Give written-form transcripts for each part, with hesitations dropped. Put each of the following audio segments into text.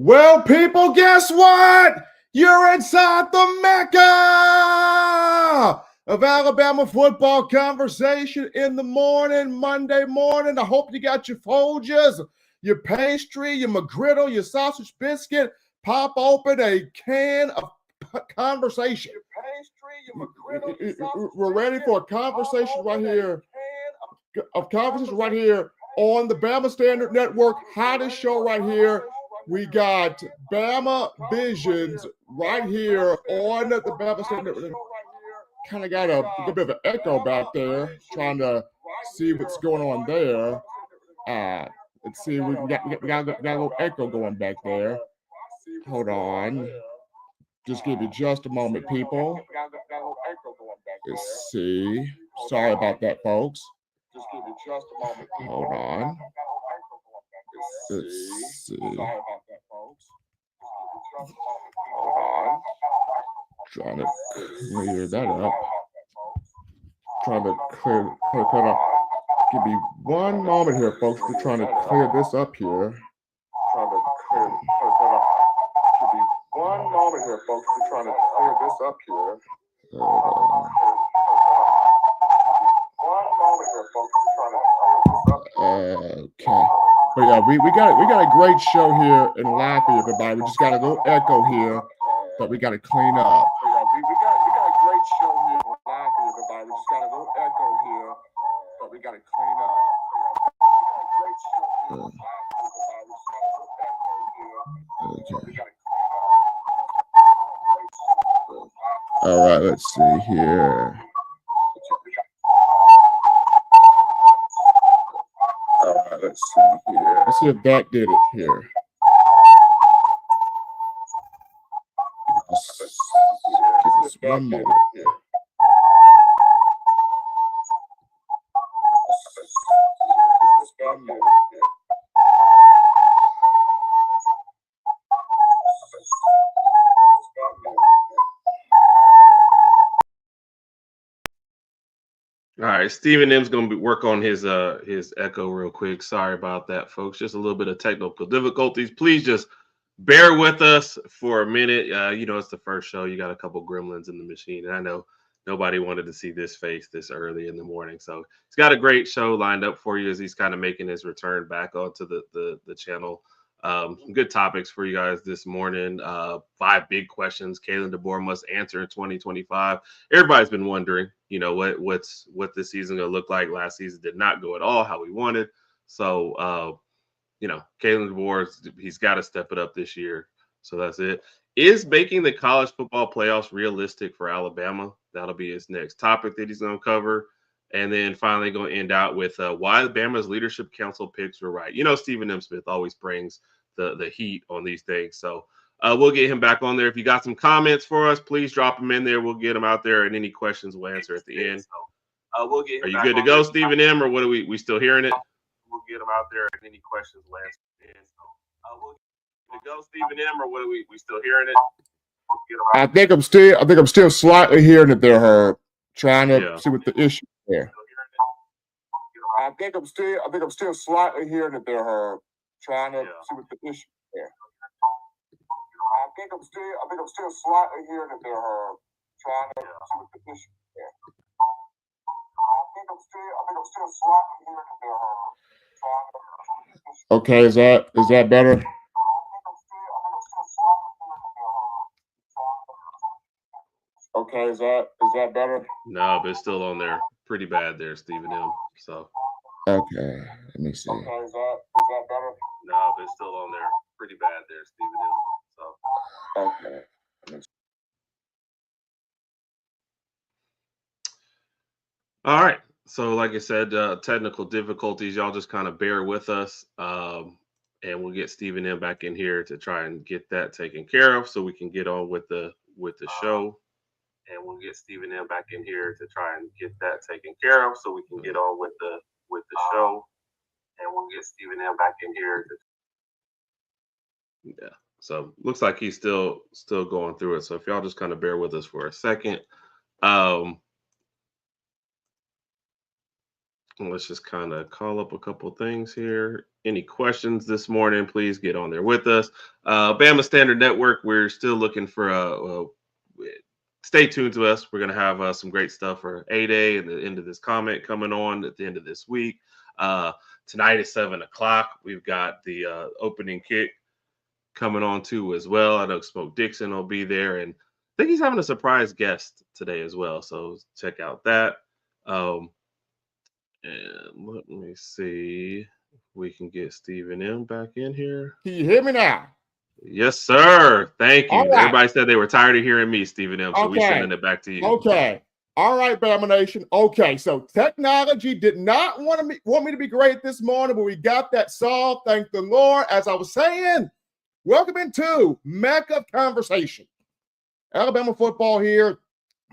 Well, people, guess what? You're inside the Mecca of Alabama football conversation in the morning, Monday morning. I hope you got your Folgers, your pastry, your McGriddle, your sausage biscuit. Pop open a can of conversation. Your pastry, your McGriddle, your sausage We're ready for a conversation right here. Of conversation right here on the Bama Standard Network. Hottest show right here. We got Bama Visions right here on the Bama Standard Network. Kind of got a bit of an echo back there, trying to see what's going on there. Let's see, we got a little echo going back there. Hold on. Just give you just a moment, people. Let's see. Sorry about that, folks. Just give you just a moment. Hold on. Let's see. Sorry about that, folks. Hold on. Trying to clear that up. Trying to clear up. Give me one moment here, folks. We're trying to clear this up here. Trying to clear that up. Give me one moment here, folks. We're trying to clear this up here. Okay. But yeah, we got a great show here in live for you, everybody. We just got a little echo here that we got to clean up. But yeah, we got a great show here in live for you, everybody. We just got a little echo here that we got to clean up. Okay. All right, let's see here. Let's see here. Let's see if that did it here. Give us one moment here. All right, Stephen M's going to work on his echo real quick. Sorry about that, folks. Just a little bit of technical difficulties. Please just bear with us for a minute. It's the first show. You got a couple gremlins in the machine, and I know nobody wanted to see this face this early in the morning. So he's got a great show lined up for you as he's kind of making his return back onto the channel. Some good topics for you guys this morning. 5 big questions Kalen DeBoer must answer in 2025. Everybody's been wondering, what this season gonna look like. Last season did not go at all how we wanted. So, Kalen DeBoer, he's got to step it up this year. So that's it. Is making the college football playoffs realistic for Alabama? That'll be his next topic that he's gonna cover. And then finally going to end out with why Bama's leadership council picks were right. Stephen M. Smith always brings the heat on these things. So we'll get him back on there. If you got some comments for us, please drop them in there. We'll get them out there, and any questions we'll answer at the end. We'll get. Are you good to go, Stephen M., or what are we still hearing it? We'll get them out there, and any questions we'll answer at the end. We'll get to go, Stephen M., or what are we still hearing it? I think I'm still slightly hearing it there, Herb. Trying to see what the issue is there. I think I'm still slightly hearing it there, Herb. Trying to see what the issue is there. I think I'm still slightly hearing it there, Herb. Trying to see what the issue is there. I think I'm still slightly hearing it there, Herb. Okay, is that better? Okay, is that better? No, but it's still on there. Pretty bad there, Stephen M. So. Okay, let me see. Okay, is that better? No, but it's still on there. Pretty bad there, Stephen M. So. Okay. All right. So, like I said, technical difficulties. Y'all just kind of bear with us, and we'll get Stephen M. back in here to try and get that taken care of, so we can get on with the show. And we'll get Stephen M. back in here to try and get that taken care of, so we can get on with the show. And we'll get Stephen M. back in here. Yeah. So looks like he's still going through it. So if y'all just kind of bear with us for a second. Let's just kind of call up a couple things here. Any questions this morning, please get on there with us. Bama Standard Network, we're still looking for stay tuned to us. We're going to have some great stuff for A-Day and the end of this comment coming on at the end of this week. Tonight at 7 o'clock, we've got the opening kick coming on too as well. I know Smoke Dixon will be there, and I think he's having a surprise guest today as well. So check out that. And let me see if we can get Stephen M back in here. Can you hear me now? Yes, sir. Thank you. Right. Everybody said they were tired of hearing me, Stephen M. So we're sending it back to you. Okay. All right, Bama Nation. Okay, so technology did not want me to be great this morning, but we got that solved. Thank the Lord. As I was saying, welcome into Mecca Conversation. Alabama football here.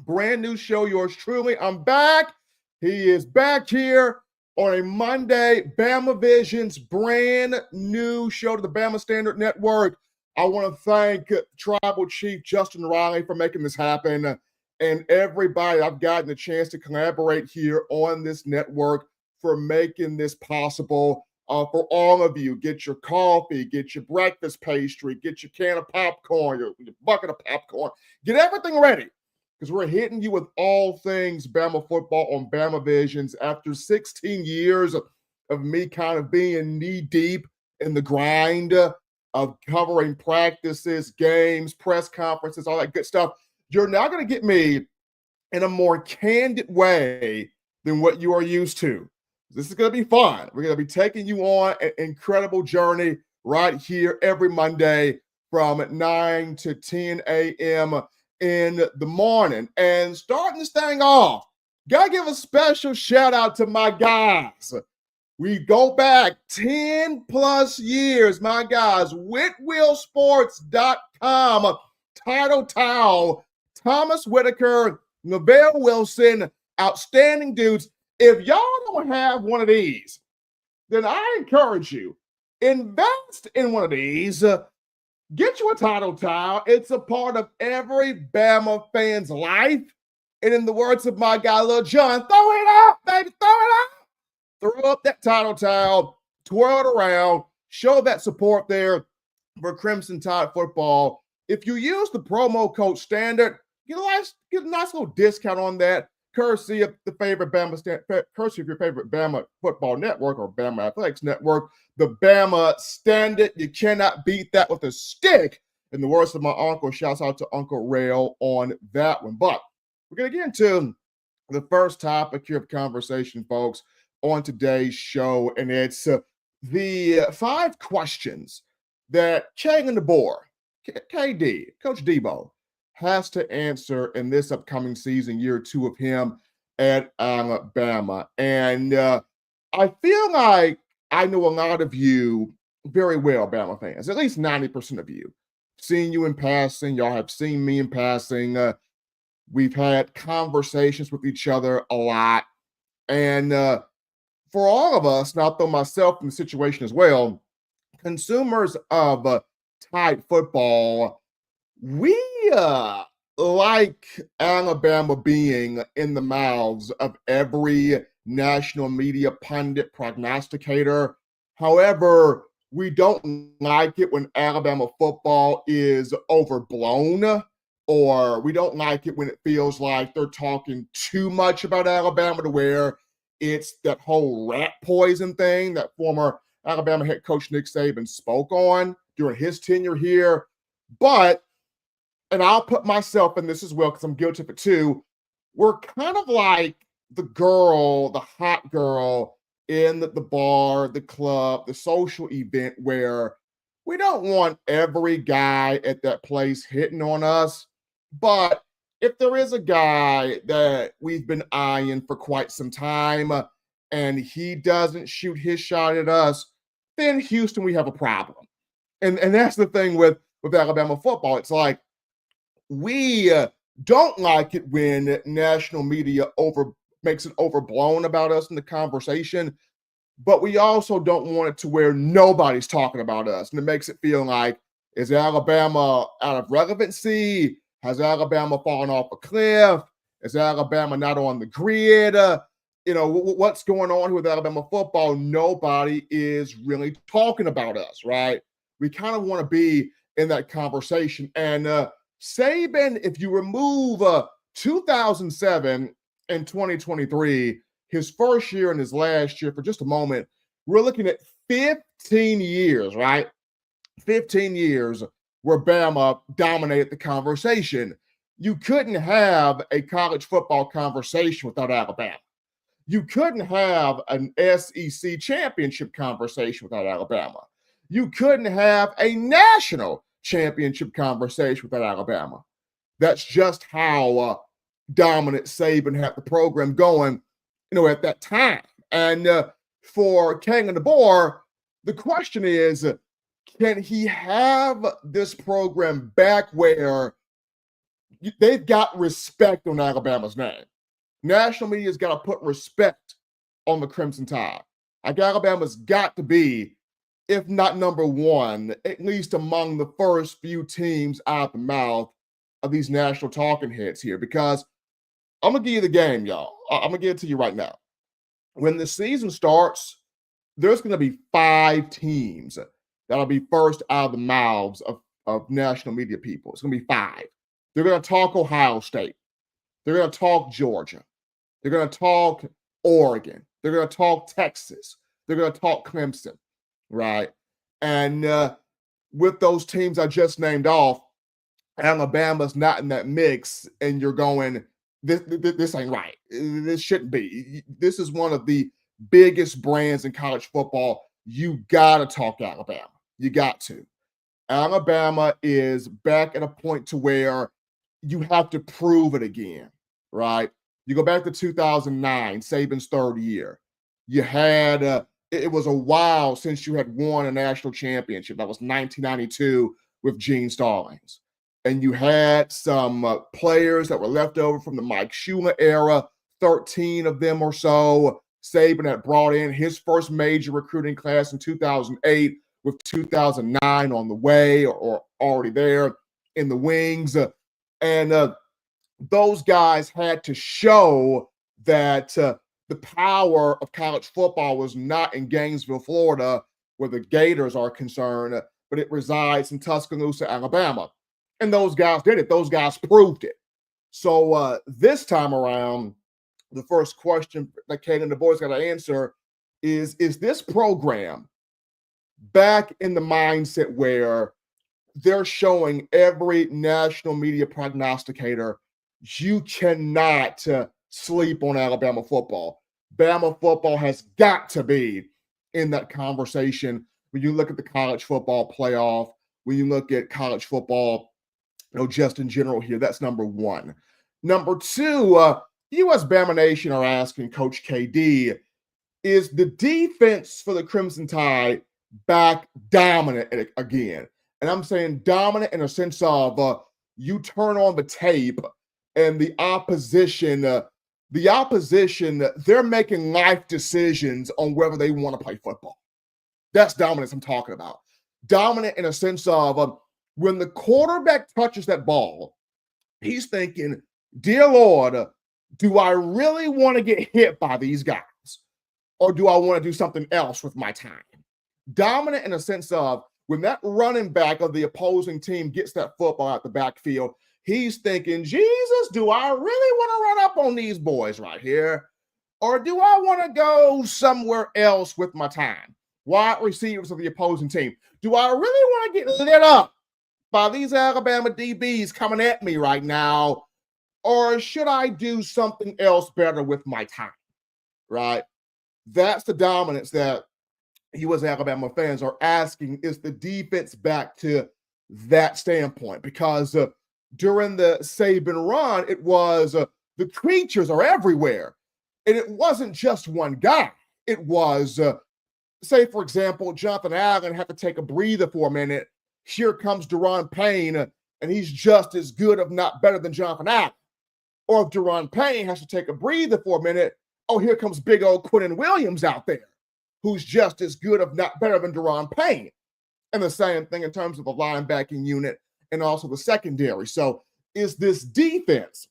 Brand new show, yours truly. I'm back. He is back here on a Monday. Bama Vision's brand new show to the Bama Standard Network. I want to thank Tribal Chief Justin Riley for making this happen, and everybody I've gotten the chance to collaborate here on this network for making this possible. For all of you, get your coffee, get your breakfast pastry, get your can of popcorn, your bucket of popcorn, get everything ready, because we're hitting you with all things Bama football on Bama Visions. After 16 years of me kind of being knee-deep in the grind of covering practices, games, press conferences, all that good stuff, you're now going to get me in a more candid way than what you are used to. This is going to be fun. We're going to be taking you on an incredible journey right here every Monday from 9 to 10 a.m. in the morning. And starting this thing off, got to give a special shout out to my guys. We go back 10 plus years, my guys. WhitwillSports.com, Title Towel, Thomas Whitaker, Lavelle Wilson, outstanding dudes. If y'all don't have one of these, then I encourage you, invest in one of these. Get you a Title Towel. It's a part of every Bama fan's life. And in the words of my guy, Lil John, throw it up, baby, throw it up. Throw up that Title Towel, twirl it around, show that support there for Crimson Tide football. If you use the promo code STANDARD, get a nice little discount on that, courtesy of the favorite courtesy of your favorite Bama football network or Bama Athletics Network, the Bama Standard. You cannot beat that with a stick. In the words of my uncle, shouts out to Uncle Rail on that one. But we're going to get into the first topic here of conversation, folks, on today's show, and it's the 5 questions that Kalen DeBoer, KD, Coach Debo, has to answer in this upcoming season, year 2 of him at Alabama. And I feel like I know a lot of you very well, Bama fans, at least 90% of you. Seen you in passing, y'all have seen me in passing. We've had conversations with each other a lot. And for all of us, and I'll throw myself in the situation as well, consumers of Tide football, we like Alabama being in the mouths of every national media pundit prognosticator. However, we don't like it when Alabama football is overblown, or we don't like it when it feels like they're talking too much about Alabama to where it's that whole rat poison thing that former Alabama head coach Nick Saban spoke on during his tenure here. But, and I'll put myself in this as well because I'm guilty of it too, we're kind of like the girl, the hot girl in the bar, the club, the social event where we don't want every guy at that place hitting on us. But if there is a guy that we've been eyeing for quite some time and he doesn't shoot his shot at us, then Houston, we have a problem. And that's the thing with Alabama football. It's like we don't like it when national media makes it overblown about us in the conversation, but we also don't want it to where nobody's talking about us. And it makes it feel like, is Alabama out of relevancy? Has Alabama fallen off a cliff? Is Alabama not on the grid? what's going on here with Alabama football? Nobody is really talking about us, right? We kind of want to be in that conversation. And Saban, if you remove 2007 and 2023, his first year and his last year, for just a moment, we're looking at 15 years, right? 15 years where Bama dominated the conversation. You couldn't have a college football conversation without Alabama. You couldn't have an SEC championship conversation without Alabama. You couldn't have a national championship conversation without Alabama. That's just how dominant Saban had the program going, at that time. And for Kalen DeBoer, the question is, can he have this program back where they've got respect on Alabama's name? National media's got to put respect on the Crimson Tide. Like, Alabama's got to be, if not number one, at least among the first few teams out of the mouth of these national talking heads here. Because I'm going to give you the game, y'all. I'm going to give it to you right now. When the season starts, there's going to be 5 teams that'll be first out of the mouths of national media people. It's going to be 5. They're going to talk Ohio State. They're going to talk Georgia. They're going to talk Oregon. They're going to talk Texas. They're going to talk Clemson, right? And with those teams I just named off, Alabama's not in that mix, and you're going, this ain't right. This shouldn't be. This is one of the biggest brands in college football. You got to talk Alabama. You got to. Alabama is back at a point to where you have to prove it again, right? You go back to 2009, Saban's third year. You had, it was a while since you had won a national championship. That was 1992 with Gene Stallings. And you had some players that were left over from the Mike Shula era, 13 of them or so. Saban had brought in his first major recruiting class in 2008, with 2009 on the way or already there in the wings. And those guys had to show that the power of college football was not in Gainesville, Florida, where the Gators are concerned, but it resides in Tuscaloosa, Alabama. And those guys did it. Those guys proved it. So this time around, the first question that Kalen DeBoer's got to answer is this program back in the mindset where they're showing every national media prognosticator you cannot sleep on Alabama football. Bama football has got to be in that conversation when you look at the college football playoff, when you look at college football, just in general here. That's number one. Number two, U.S. Bama Nation are asking Coach KD, is the defense for the Crimson Tide back dominant again? And I'm saying dominant in a sense of you turn on the tape and the opposition, they're making life decisions on whether they want to play football. That's dominance I'm talking about. Dominant in a sense of when the quarterback touches that ball, he's thinking, dear Lord, do I really want to get hit by these guys? Or do I want to do something else with my time? Dominant in a sense of when that running back of the opposing team gets that football out the backfield, he's thinking, Jesus, do I really want to run up on these boys right here? Or do I want to go somewhere else with my time? Wide receivers of the opposing team. Do I really want to get lit up by these Alabama DBs coming at me right now? Or should I do something else better with my time? Right? That's the dominance that U.S. Alabama fans are asking. Is the defense back to that standpoint? Because during the Saban run, it was the creatures are everywhere. And it wasn't just one guy. It was, say, for example, Jonathan Allen had to take a breather for a minute. Here comes Daron Payne, and he's just as good, if not better, than Jonathan Allen. Or if Daron Payne has to take a breather for a minute, oh, here comes big old Quinnen Williams out there, who's just as good, if not better, than Daron Payne. And the same thing in terms of the linebacking unit and also the secondary. So is this defense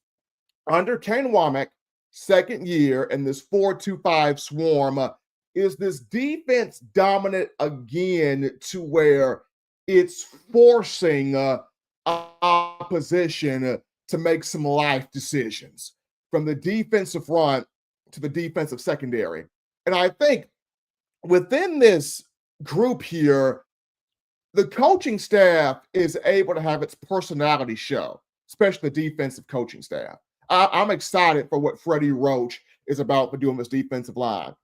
under Kane Womack second year, and this 4-2-5 swarm is this defense dominant again to where it's forcing opposition to make some life decisions from the defensive front to the defensive secondary. And I think within this group here, the coaching staff is able to have its personality show, especially the defensive coaching staff. I'm excited for what Freddie Roach is about for doing this defensive line.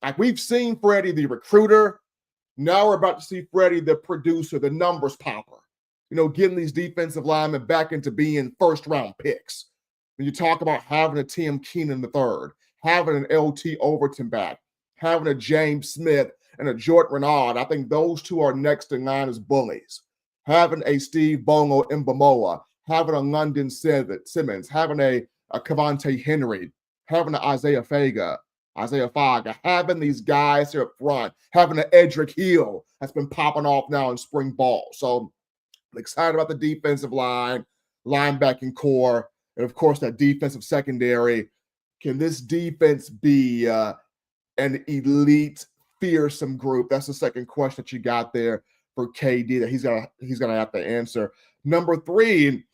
Like, we've seen Freddie, the recruiter. Now we're about to see Freddie, the producer, the numbers popper, getting these defensive linemen back into being first-round picks. When you talk about having a Tim Keenan III, having an LT Overton back, having a James Smith and a Jordan Renaud, I think those two are next in line as bullies. Having a Steve Bongo Mbamoa, having a London Simmons, having a Cavante Henry, having an Isaiah Faga, having these guys here up front, having an Edric Hill that's been popping off now in spring ball. So I'm excited about the defensive line, linebacking core, and of course that defensive secondary. Can this defense be an elite, fearsome group? That's the second question that you got there for KD that he's gonna have to answer. Number 3,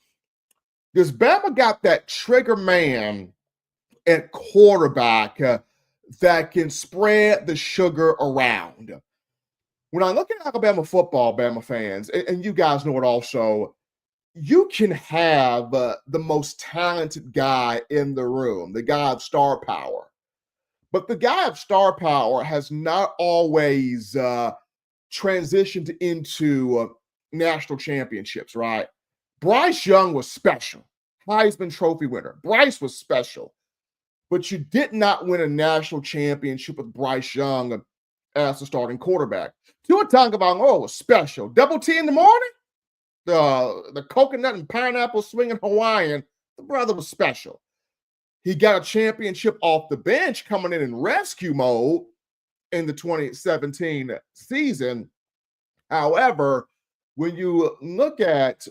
does Bama got that trigger man at quarterback that can spread the sugar around? When I look at Alabama football, Bama fans, and you guys know it also, you can have the most talented guy in the room, the guy of star power. But the guy of star power has not always transitioned into national championships, right? Bryce Young was special. Heisman Trophy winner. Bryce was special. But you did not win a national championship with Bryce Young as the starting quarterback. Tua Tagovailoa was special. Double T in the morning, the coconut and pineapple swinging Hawaiian, the brother was special. He got a championship off the bench coming in rescue mode in the 2017 season. However, when you look at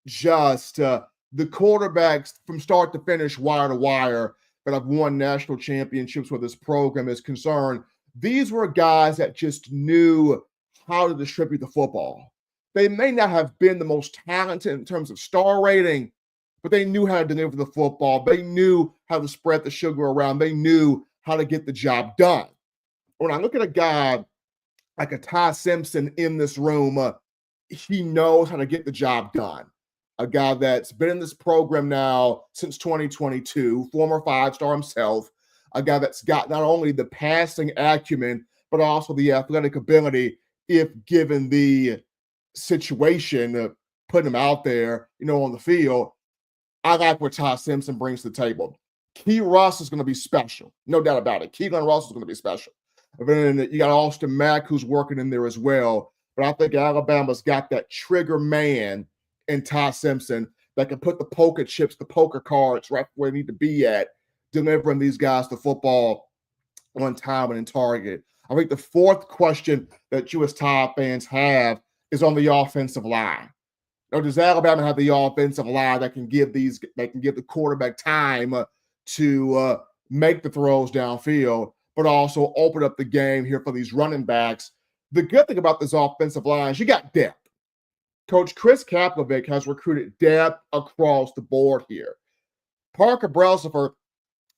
just the quarterbacks from start to finish, wire to wire, that have won national championships where this program is concerned, these were guys that just knew how to distribute the football. They may not have been the most talented in terms of star rating, but they knew how to deliver the football. They knew how to spread the sugar around. They knew how to get the job done. When I look at a guy like a Ty Simpson in this room, he knows how to get the job done. A guy that's been in this program now since 2022, former 5-star himself, a guy that's got not only the passing acumen, but also the athletic ability, if given the situation, putting him out there, on the field. I like what Ty Simpson brings to the table. Qua Russaw is going to be special. No doubt about it. Keenan III is going to be special. And then you got Austin Mack, who's working in there as well. But I think Alabama's got that trigger man in Ty Simpson that can put the poker chips, the poker cards right where they need to be at, delivering these guys the football on time and in target. I think the fourth question that you as Tide fans have is on the offensive line. Now, does Alabama have the offensive line that can give the quarterback time to make the throws downfield, but also open up the game here for these running backs? The good thing about this offensive line is you got depth. Coach Chris Kaplovic has recruited depth across the board here. Parker Brailsford,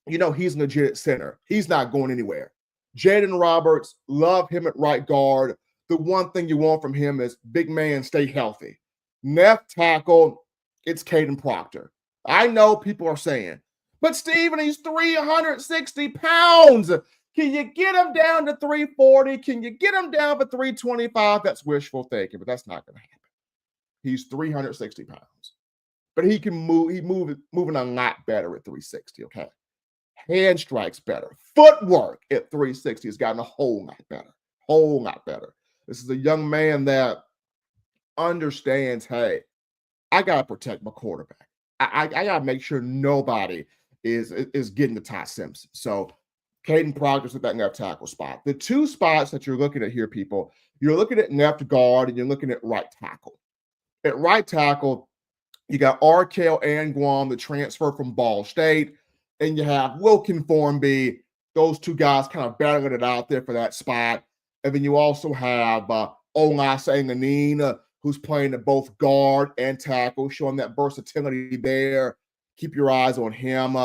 he's a legit center. He's not going anywhere. Jaden Roberts, love him at right guard. The one thing you want from him is big man, stay healthy. Left tackle, it's Kadyn Proctor. I know people are saying, but Steven, he's 360 pounds. Can you get him down to 340? Can you get him down to 325? That's wishful thinking, but that's not going to happen. He's 360 pounds. But he can move. He's moving a lot better at 360, okay? Hand strikes better. Footwork at 360 has gotten a whole lot better. Whole lot better. This is a young man that understands, hey, I got to protect my quarterback. I got to make sure nobody is getting to Ty Simpson. So Kadyn Proctor's at that left tackle spot. The two spots that you're looking at here, people, you're looking at left guard and you're looking at right tackle. At right tackle, You got Arkell Anguam, the transfer from Ball State, and you have Wilkin Formby. Those two guys kind of battling it out there for that spot. And then you also have Olase Nanine, who's playing at both guard and tackle, showing that versatility there. Keep your eyes on him.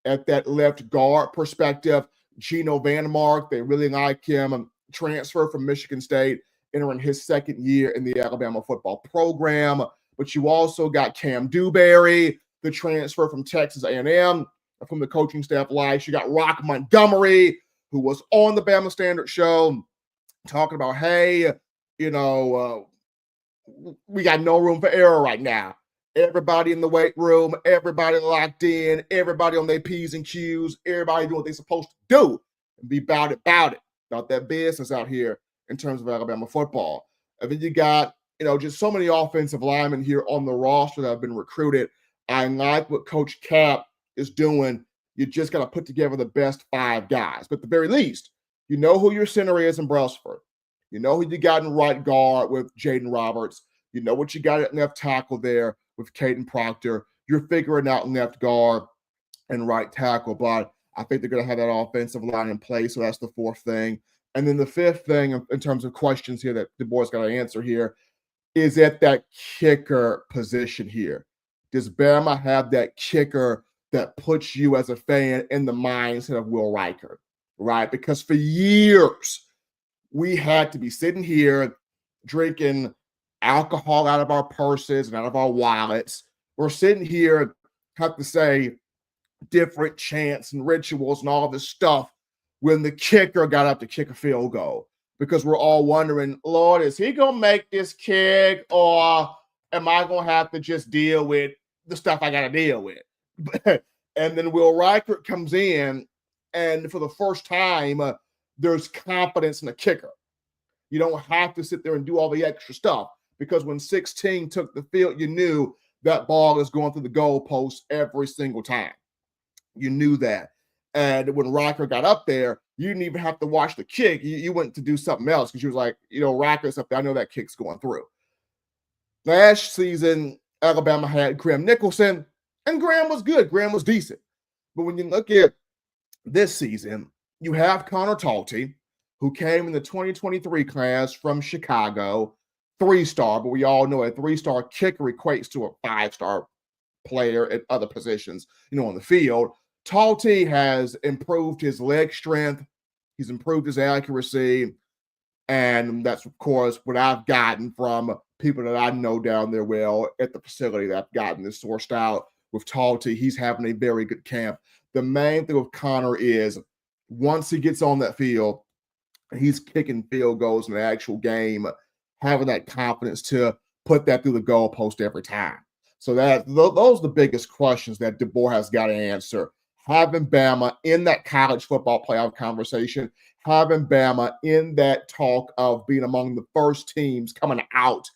At that left guard perspective, Gino Vandermark, they really like him. Transfer from Michigan State, entering his second year in the Alabama football program. But you also got Cam Dewberry, the transfer from Texas A&M, from the coaching staff likes. You got Rock Montgomery, who was on the Bama Standard show, talking about, hey, we got no room for error right now. Everybody in the weight room, everybody locked in, everybody on their P's and Q's, everybody doing what they're supposed to do and be about that business out here in terms of Alabama football. And then you got, just so many offensive linemen here on the roster that have been recruited. I like what Coach Cap is doing. You just got to put together the best 5 guys. But at the very least, you know who your center is in Brelsford. You know who you got in right guard with Jaden Roberts. You know what you got at left tackle there with Kadyn Proctor. You're figuring out left guard and right tackle. But I think they're going to have that offensive line in place. So that's the 4th thing. And then the 5th thing in terms of questions here that DeBoer's got to answer here is at that kicker position here. Does Bama have that kicker that puts you as a fan in the mindset of Will Reichard, right? Because for years, we had to be sitting here drinking alcohol out of our purses and out of our wallets. We're sitting here, have to say, different chants and rituals and all this stuff when the kicker got up to kick a field goal. Because we're all wondering, Lord, is he going to make this kick, or am I going to have to just deal with the stuff I got to deal with? And then Will Reichard comes in, and for the first time, there's confidence in the kicker. You don't have to sit there and do all the extra stuff, because when 16 took the field, you knew that ball is going through the goalpost every single time. You knew that. And when Reichard got up there, you didn't even have to watch the kick. You went to do something else because you was like, Reichard's up there. I know that kick's going through. Last season, Alabama had Graham Nicholson, and Graham was good. Graham was decent. But when you look at this season, you have Connor Talty, who came in the 2023 class from Chicago, 3-star, but we all know a 3-star kicker equates to a 5-star player at other positions, on the field. Talty has improved his leg strength. He's improved his accuracy. And that's, of course, what I've gotten from people that I know down there well at the facility that I've gotten this sourced out with Talty. He's having a very good camp. The main thing with Connor is once he gets on that field, he's kicking field goals in the actual game, having that confidence to put that through the goalpost every time. So those are the biggest questions that DeBoer has got to answer. Having Bama in that college football playoff conversation, having Bama in that talk of being among the first teams coming out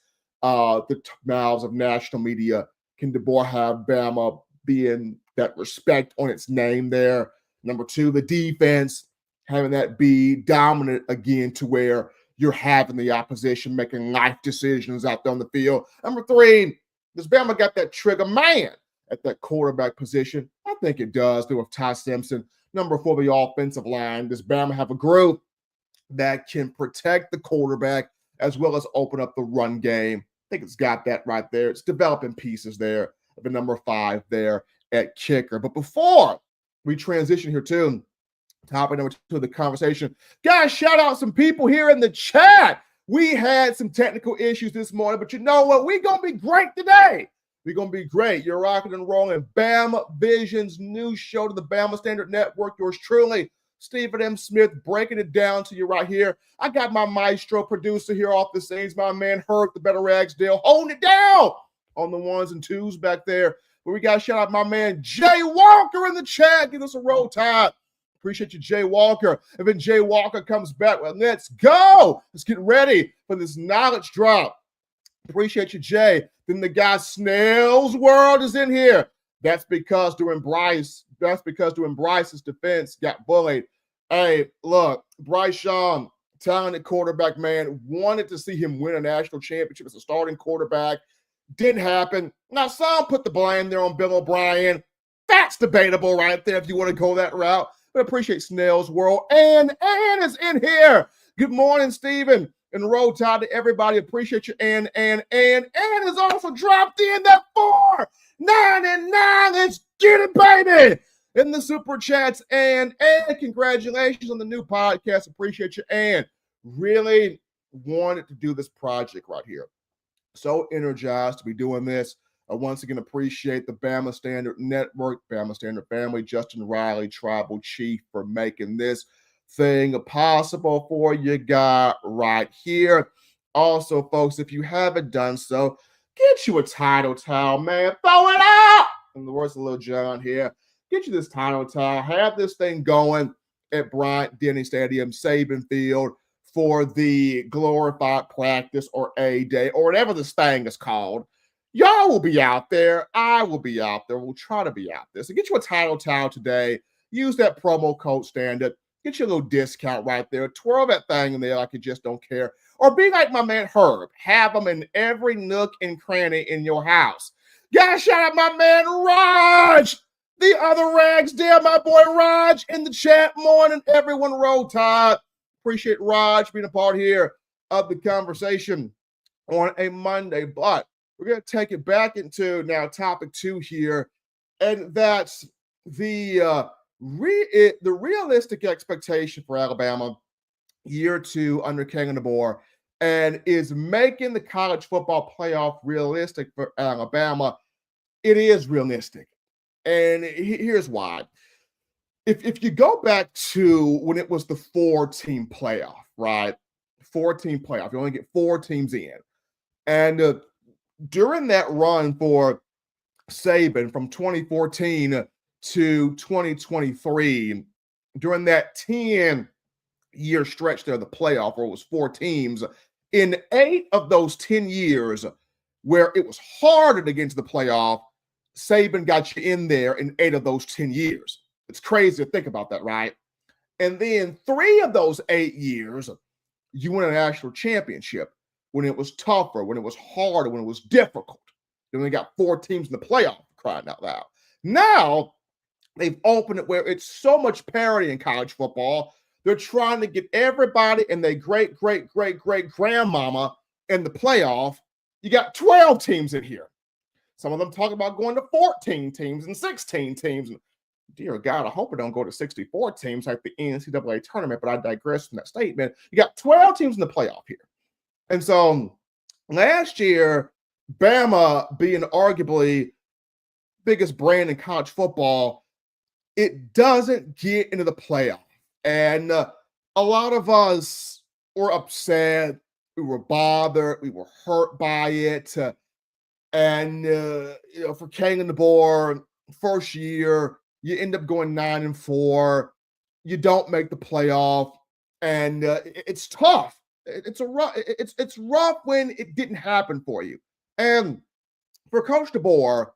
the mouths of national media. Can DeBoer have Bama being that respect on its name there? Number 2, the defense, having that be dominant again to where you're having the opposition making life decisions out there on the field. Number 3, does Bama got that trigger man at that quarterback position? I think it does, with Ty Simpson. Number 4, the offensive line. Does Bama have a group that can protect the quarterback as well as open up the run game? I think it's got that right there. It's developing pieces there. The number 5 there at kicker. But before we transition here to topic number 2 of the conversation, guys, shout out some people here in the chat. We had some technical issues this morning, but you know what? We're going to be great today. We're going to be great. You're rocking and rolling. Bama Vision's new show to the Bama Standard Network. Yours truly, Stephen M. Smith, breaking it down to you right here. I got my maestro producer here off the scenes, my man Herc, the Better Ragsdale, holding it down on the 1s and 2s back there. But we got to shout out my man Jay Walker in the chat. Give us a roll tide. Appreciate you, Jay Walker. And then Jay Walker comes back. Well, let's go. Let's get ready for this knowledge drop. Appreciate you, Jay. Then the guy Snell's World is in here. That's because during Bryce's defense got bullied. Hey, look, Bryce Young, talented quarterback, man, wanted to see him win a national championship as a starting quarterback. Didn't happen. Now, some put the blame there on Bill O'Brien. That's debatable right there if you want to go that route. But appreciate Snell's World. And Ann is in here. Good morning, Stephen. And roll tide to everybody. Appreciate you, Ann. Ann has also dropped in that 4.99. Let's get it, baby. In the super chats. And congratulations on the new podcast. Appreciate you, Ann. Really wanted to do this project right here. So energized to be doing this. I once again appreciate the Bama Standard Network, Bama Standard family, Justin Riley, Tribal Chief, for making this thing possible for you guys right here. Also, folks, if you haven't done so, get you a title towel, man. Throw it out! In the words of Lil John here, get you this title towel. Have this thing going at Bryant-Denny Stadium, Saban Field, for the glorified practice or A-Day or whatever this thing is called. Y'all will be out there. I will be out there. We'll try to be out there. So get you a title towel today. Use that promo code Standard. Get you a little discount right there. Twirl that thing in there like you just don't care. Or be like my man Herb. Have them in every nook and cranny in your house. Gotta shout out my man Raj. The other Rags there, my boy Raj in the chat. Morning, everyone. Roll Tide. Appreciate Raj being a part here of the conversation on a Monday. But we're going to take it back into now topic 2 here, and that's the realistic expectation for Alabama year 2 under Kalen DeBoer, and is making the college football playoff realistic for Alabama. It is realistic, and here's why. If you go back to when it was the 4-team playoff, right? 4-team playoff. You only get 4 teams in. And during that run for Saban from 2014 to 2023, during that 10-year stretch there, the playoff, where it was 4 teams, in 8 of those 10 years where it was harder to get into the playoff, Saban got you in there in 8 of those 10 years. It's crazy to think about that, right? And then 3 of those 8 years, you won a national championship when it was tougher, when it was harder, when it was difficult. You only got 4 teams in the playoff, crying out loud. Now, they've opened it where it's so much parity in college football. They're trying to get everybody and their great-great-great-great-grandmama in the playoff. You got 12 teams in here. Some of them talk about going to 14 teams and 16 teams. Dear God, I hope it don't go to 64 teams like the NCAA tournament, but I digress from that statement. You got 12 teams in the playoff here. And so last year, Bama being arguably biggest brand in college football, it doesn't get into the playoff. And a lot of us were upset. We were bothered. We were hurt by it. And for Kalen DeBoer, first year, you end up going 9-4. You don't make the playoff, and it's tough. It's rough when it didn't happen for you. And for Coach DeBoer,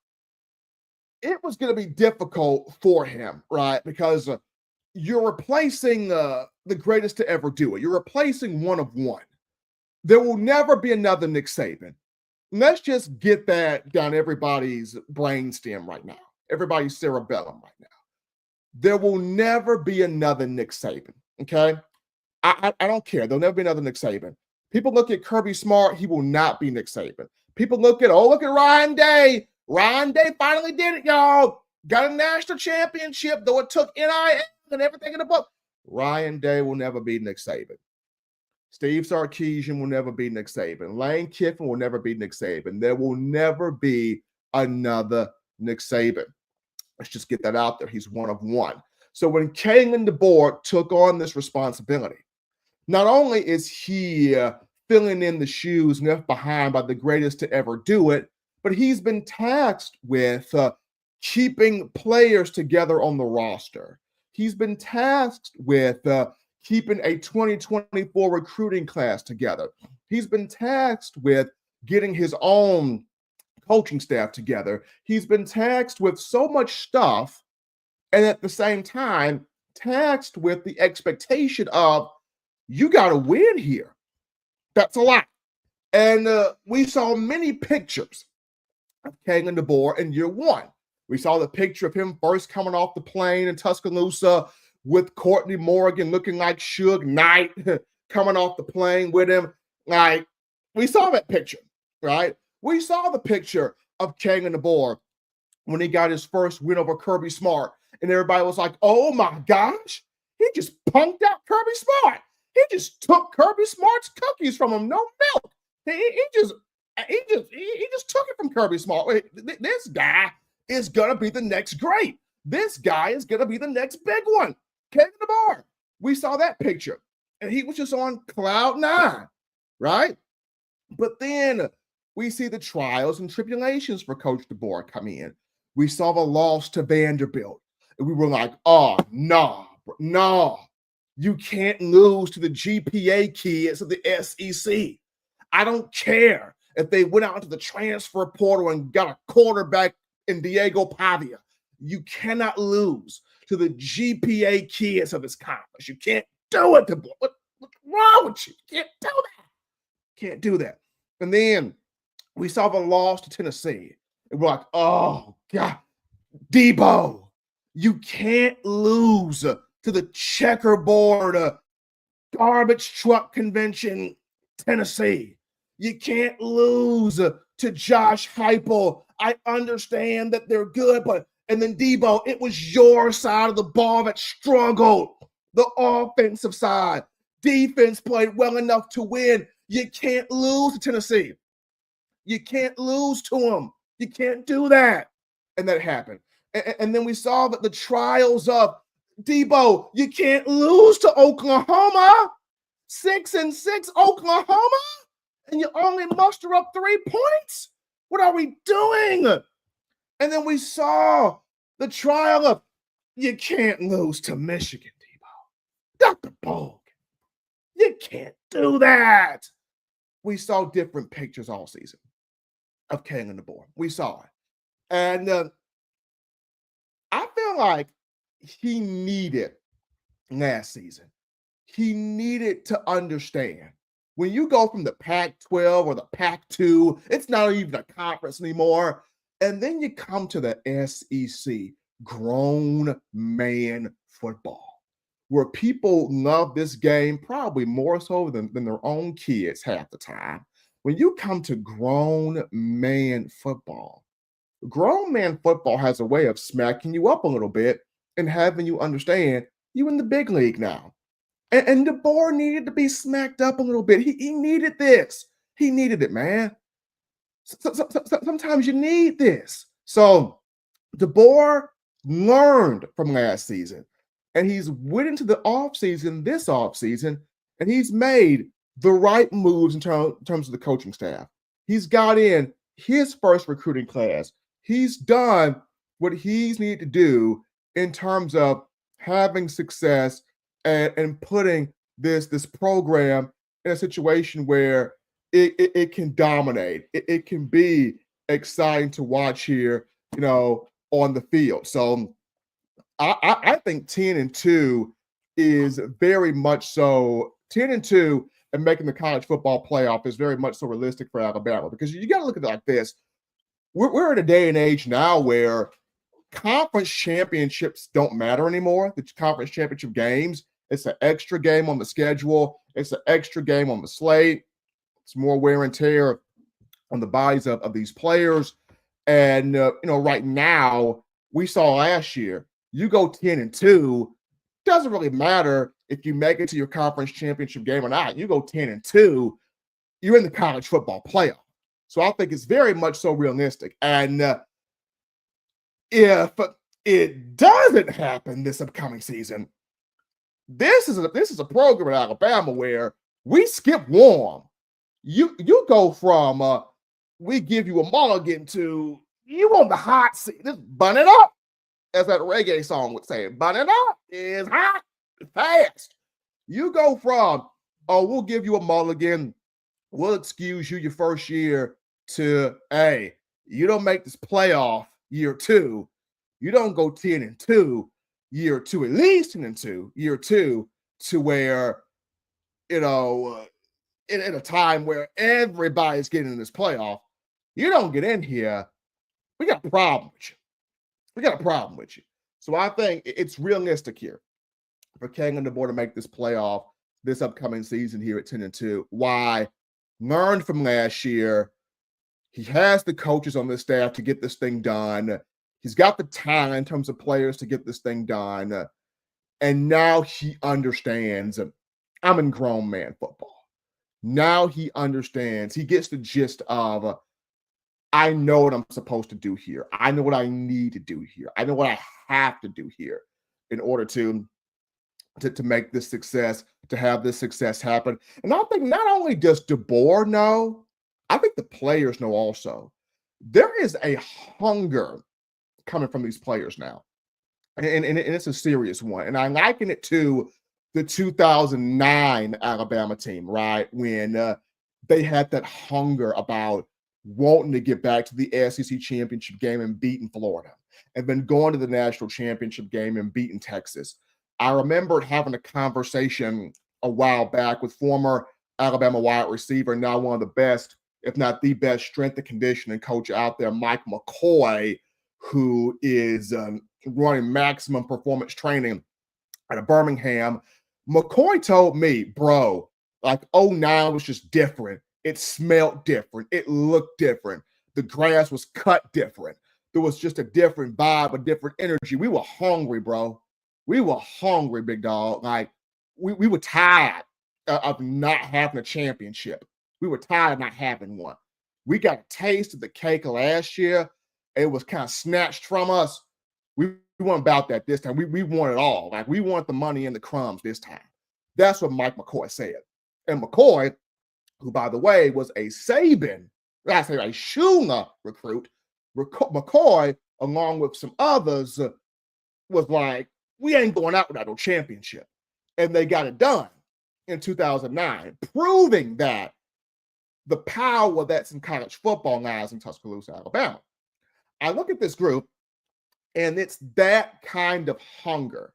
it was going to be difficult for him, right? Because you're replacing the greatest to ever do it. You're replacing one of one. There will never be another Nick Saban. Let's just get that down everybody's brainstem right now. Everybody's cerebellum right now. There will never be another Nick Saban, okay? I don't care. There'll never be another Nick Saban. People look at Kirby Smart. He will not be Nick Saban. People look at Ryan Day. Ryan Day finally did it, y'all. Got a national championship, though it took NIL and everything in the book. Ryan Day will never be Nick Saban. Steve Sarkisian will never be Nick Saban. Lane Kiffin will never be Nick Saban. There will never be another Nick Saban. Let's just get that out there. He's one of one. So when Kalen DeBoer took on this responsibility, not only is he filling in the shoes left behind by the greatest to ever do it, but he's been tasked with keeping players together on the roster. He's been tasked with keeping a 2024 recruiting class together. He's been tasked with getting his own coaching staff together. He's been tasked with so much stuff, and at the same time, tasked with the expectation of, you got to win here. That's a lot. And we saw many pictures of Kalen DeBoer in year one. We saw the picture of him first coming off the plane in Tuscaloosa with Courtney Morgan looking like Suge Knight coming off the plane with him. Like, we saw that picture, right? We saw the picture of Kalen DeBoer when he got his first win over Kirby Smart. And everybody was like, oh my gosh, he just punked out Kirby Smart. He just took Kirby Smart's cookies from him, no milk. He just took it from Kirby Smart. Wait, this guy is gonna be the next great. This guy is gonna be the next big one. Kalen DeBoer. We saw that picture, and he was just on cloud nine, right? But then we see the trials and tribulations for Coach DeBoer come in. We saw the loss to Vanderbilt, and we were like, oh, no, you can't lose to the GPA kids of the SEC. I don't care if they went out into the transfer portal and got a quarterback in Diego Pavia. You cannot lose to the GPA kids of this conference. You can't do it. What's wrong with you? You can't do that. Can't do that. And then we saw the loss to Tennessee. And we're like, oh, God, Debo, you can't lose to the checkerboard garbage truck convention, Tennessee. You can't lose to Josh Heupel. I understand that they're good, and then Debo, it was your side of the ball that struggled, the offensive side. Defense played well enough to win. You can't lose to Tennessee. You can't lose to them. You can't do that. And that happened. And then we saw that the trials of Debo, you can't lose to Oklahoma. 6-6 Oklahoma. And you only muster up 3 points? What are we doing? And then we saw the trial of you can't lose to Michigan, Debo. Dr. Bogue, you can't do that. We saw different pictures all season of Kalen DeBoer. We saw it. And I feel like he needed last season. He needed to understand when you go from the Pac-12 or the Pac-2, it's not even a conference anymore. And then you come to the SEC, grown man football, where people love this game probably more so than their own kids half the time. When you come to grown man football has a way of smacking you up a little bit and having you understand you in the big league now. And DeBoer needed to be smacked up a little bit. He needed this. He needed it, man. Sometimes you need this. So DeBoer learned from last season, and he's went into the offseason, this offseason, and he's made the right moves in terms of the coaching staff. He's got in his first recruiting class. He's done what he's needed to do in terms of having success and putting this program in a situation where it can dominate. It can be exciting to watch here, on the field. So I think 10-2 is very much so 10-2 and making the college football playoff is very much so realistic for Alabama, because you got to look at it like this. We're in a day and age now where conference championships don't matter anymore. The conference championship games, it's an extra game on the schedule. It's an extra game on the slate. It's more wear and tear on the bodies of these players. And, right now, we saw last year, you go 10-2, doesn't really matter if you make it to your conference championship game or not. You go 10-2, you're in the college football playoff. So I think it's very much so realistic. And if it doesn't happen this upcoming season, this is a program in Alabama where we skip warm. You go from we give you a mulligan to you on the hot seat. Just bun it up, as that reggae song would say. Bun it up is hot, fast. You go from we'll give you a mulligan, we'll excuse you your first year, to hey, you don't make this playoff year 2, you don't go 10-2 year 2, at least 10-2 year 2, to where in a time where everybody's getting in this playoff, you don't get in here we got a problem with you. We got a problem with you. So I think it's realistic here for Kalen DeBoer to make this playoff this upcoming season here at 10-2. Why? Learned from last year. He has the coaches on this staff to get this thing done. He's got the talent in terms of players to get this thing done. And now he understands I'm in grown man football. Now he understands. He gets the gist of I know what I'm supposed to do here. I know what I need to do here. I know what I have to do here in order to make this success, to have this success happen. And I think not only does DeBoer know, I think the players know also. There is a hunger coming from these players now. And it's a serious one. And I liken it to the 2009 Alabama team, right? When they had that hunger about wanting to get back to the SEC championship game and beating Florida, and then going to the national championship game and beating Texas. I remember having a conversation a while back with former Alabama wide receiver, now one of the best, if not the best, strength and conditioning coach out there, Mike McCoy, who is running maximum performance training out of Birmingham. McCoy told me, bro, like 09 was just different. It smelled different. It looked different. The grass was cut different. There was just a different vibe, a different energy. We were hungry, bro. We were hungry, big dog. Like, we were tired of not having a championship. We were tired of not having one. We got a taste of the cake last year. It was kind of snatched from us. We weren't about that this time. We want it all. Like, we want the money and the crumbs this time. That's what Mike McCoy said. And McCoy, who, by the way, was a Saban, I say a Shula recruit, McCoy, along with some others, was like, we ain't going out without no championship. And they got it done in 2009, proving that the power that's in college football lies in Tuscaloosa, Alabama. I look at this group, and it's that kind of hunger.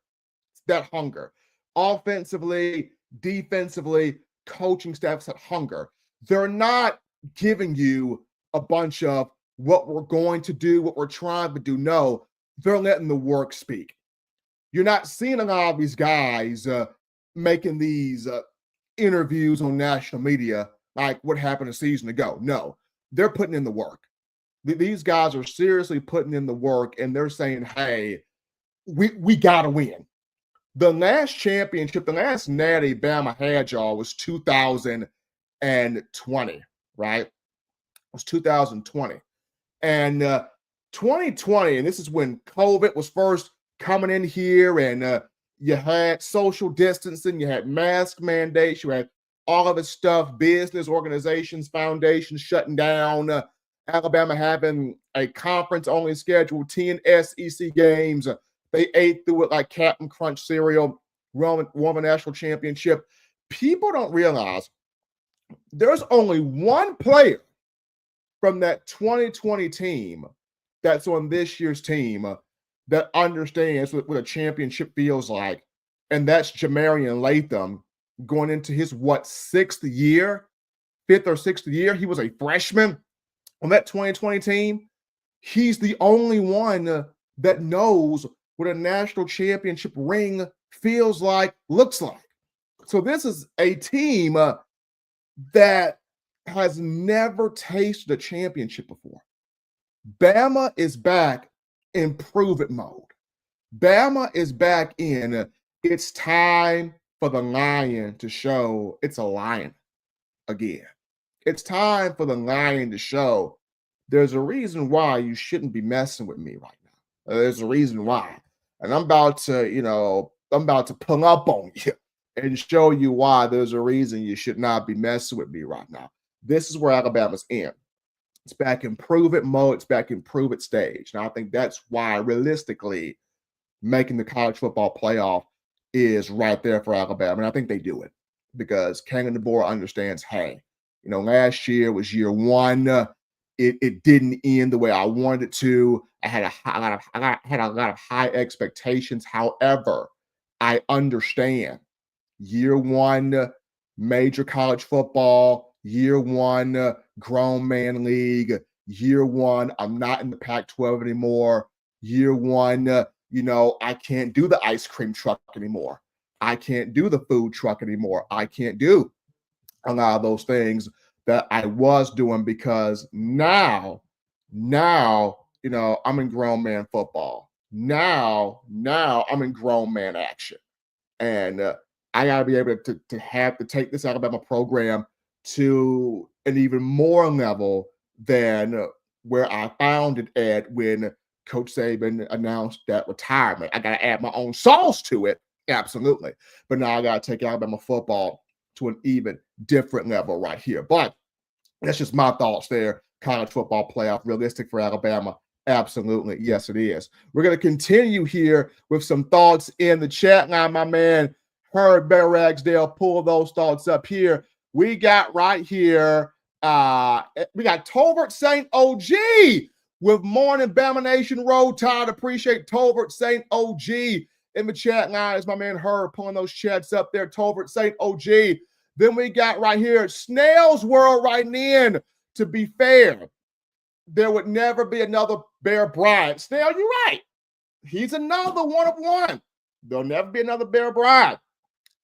It's that hunger. Offensively, defensively, coaching staffs that hunger. They're not giving you a bunch of what we're going to do, what we're trying to do. No, they're letting the work speak. You're not seeing a lot of these guys making these interviews on national media like what happened a season ago. No, they're putting in the work. These guys are seriously putting in the work, and they're saying, hey, we got to win. The last championship, the last natty Bama had, y'all, was 2020, right? It was 2020. And 2020, and this is when COVID was first coming in here, and you had social distancing, you had mask mandates, you had all of this stuff, business organizations, foundations shutting down, Alabama having a conference-only schedule, 10 SEC games. They ate through it like Captain Crunch cereal, won a national championship. People don't realize there's only one player from that 2020 team that's on this year's team that understands what a championship feels like, and that's Jamarian Latham going into his, fifth or sixth year? He was a freshman on that 2020 team. He's the only one that knows what a national championship ring feels like, looks like. So this is a team that has never tasted a championship before. Bama is back in prove-it mode. Bama is back in it's time for the lion to show it's a lion again. It's time for the lion to show there's a reason why you shouldn't be messing with me right now. There's a reason why. And I'm about to pull up on you and show you why there's a reason you should not be messing with me right now. This is where Alabama's in. It's back in prove-it mode. It's back in prove-it stage. And I think that's why, realistically, making the college football playoff is right there for Alabama. And I think they do it because Kalen DeBoer understands, hey, last year was year one. It didn't end the way I wanted it to. I had a lot of high expectations. However, I understand year one, major college football, year one, grown man league. Year one, I'm not in the Pac-12 anymore. Year one, I can't do the ice cream truck anymore. I can't do the food truck anymore. I can't do a lot of those things that I was doing because now, I'm in grown man football. Now I'm in grown man action. And I got to be able to take this Alabama program to an even more level than where I found it at when Coach Saban announced that retirement. I got to add my own sauce to it, absolutely. But now I got to take Alabama football to an even different level right here. But that's just my thoughts there. College football playoff, realistic for Alabama. Absolutely. Yes, it is. We're going to continue here with some thoughts in the chat line. My man, Herb Bear Ragsdale, pull those thoughts up here. We got right here, we got Tolbert St. OG with Morning Bama Nation Road Tide. Appreciate Tolbert St. OG in the chat line. Is my man Herb pulling those chats up there. Tolbert St. OG. Then we got right here, Snail's World writing in. To be fair, there would never be another Bear Bryant. Snail, you're right. He's another one of one. There'll never be another Bear Bryant.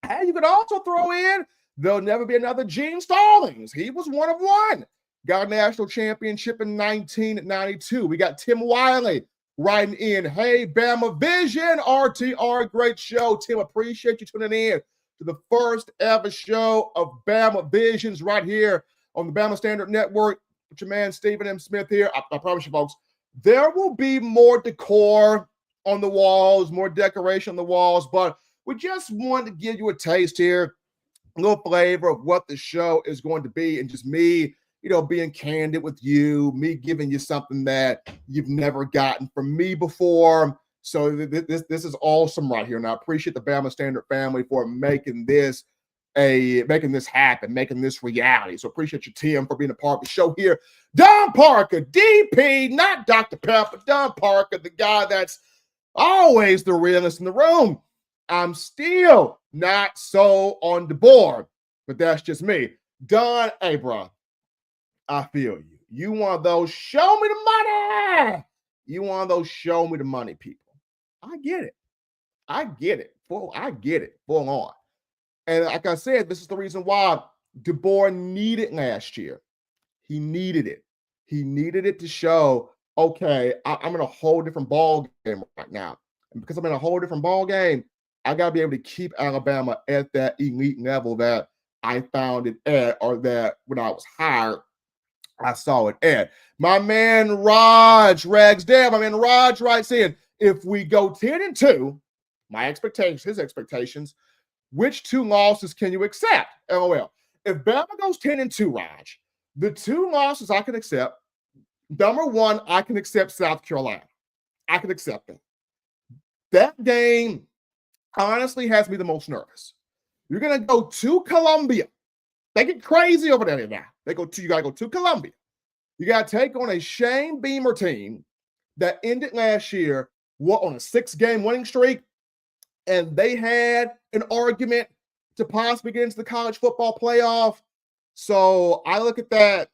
And you could also throw in, there'll never be another Gene Stallings. He was one of one. Got a national championship in 1992. We got Tim Wiley writing in, hey, Bama Vision, RTR, great show. Tim, appreciate you tuning in to the first ever show of Bama Visions right here on the Bama Standard Network. With your man Stephen M. Smith here. I promise you, folks, there will be more decor on the walls, more decoration on the walls, but we just want to give you a taste here, a little flavor of what the show is going to be, and just me, being candid with you, me giving you something that you've never gotten from me before. So this is awesome right here, and I appreciate the Bama Standard family for making this happen, making this reality. So appreciate you, Tim, for being a part of the show here. Don Parker, DP, not Dr. Pepper, Don Parker, the guy that's always the realest in the room. I'm still not so on the board, but that's just me. Don, hey, bro, I feel you. You one of those show me the money. You one of those show me the money people. I get it. I get it. Full on. And like I said, this is the reason why DeBoer needed last year. He needed it. He needed it to show, okay, I'm in a whole different ball game right now. And because I'm in a whole different ball game, I got to be able to keep Alabama at that elite level that I found it at, or that when I was hired, I saw it at. My man Raj Ragsdale, writes in, if we go 10-2, his expectations, which two losses can you accept? LOL. If Bama goes 10-2, Raj, the two losses I can accept, number one, I can accept South Carolina. I can accept that. That game honestly has me the most nervous. You're going to go to Columbia. They get crazy over there now. You got to go to Columbia. You got to take on a Shane Beamer team that ended last year on a 6-game winning streak. And they had an argument to possibly get into the college football playoff. So I look at that,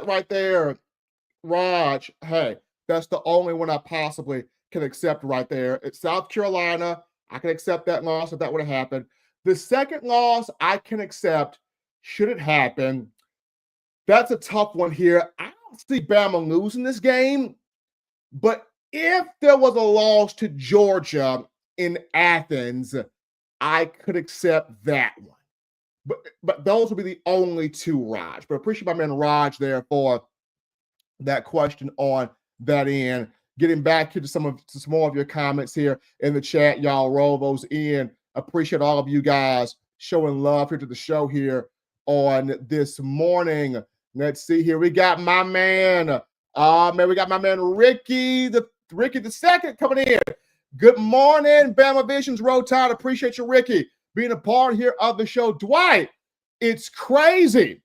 right there, Raj, hey, that's the only one I possibly can accept right there. It's South Carolina. I can accept that loss if that would have happened. The second loss I can accept, should it happen. That's a tough one here. I don't see Bama losing this game, but if there was a loss to Georgia in Athens, I could accept that one. But those would be the only two, Raj. But appreciate my man Raj there for that question on that end. Getting back to some more of your comments here in the chat. Y'all roll those in. Appreciate all of you guys showing love here to the show here on this morning. Let's see here. We got my man. We got my man Ricky the second coming in. Good morning, Bama Vision's Road Tide. Appreciate you, Ricky, being a part here of the show. Dwight, it's crazy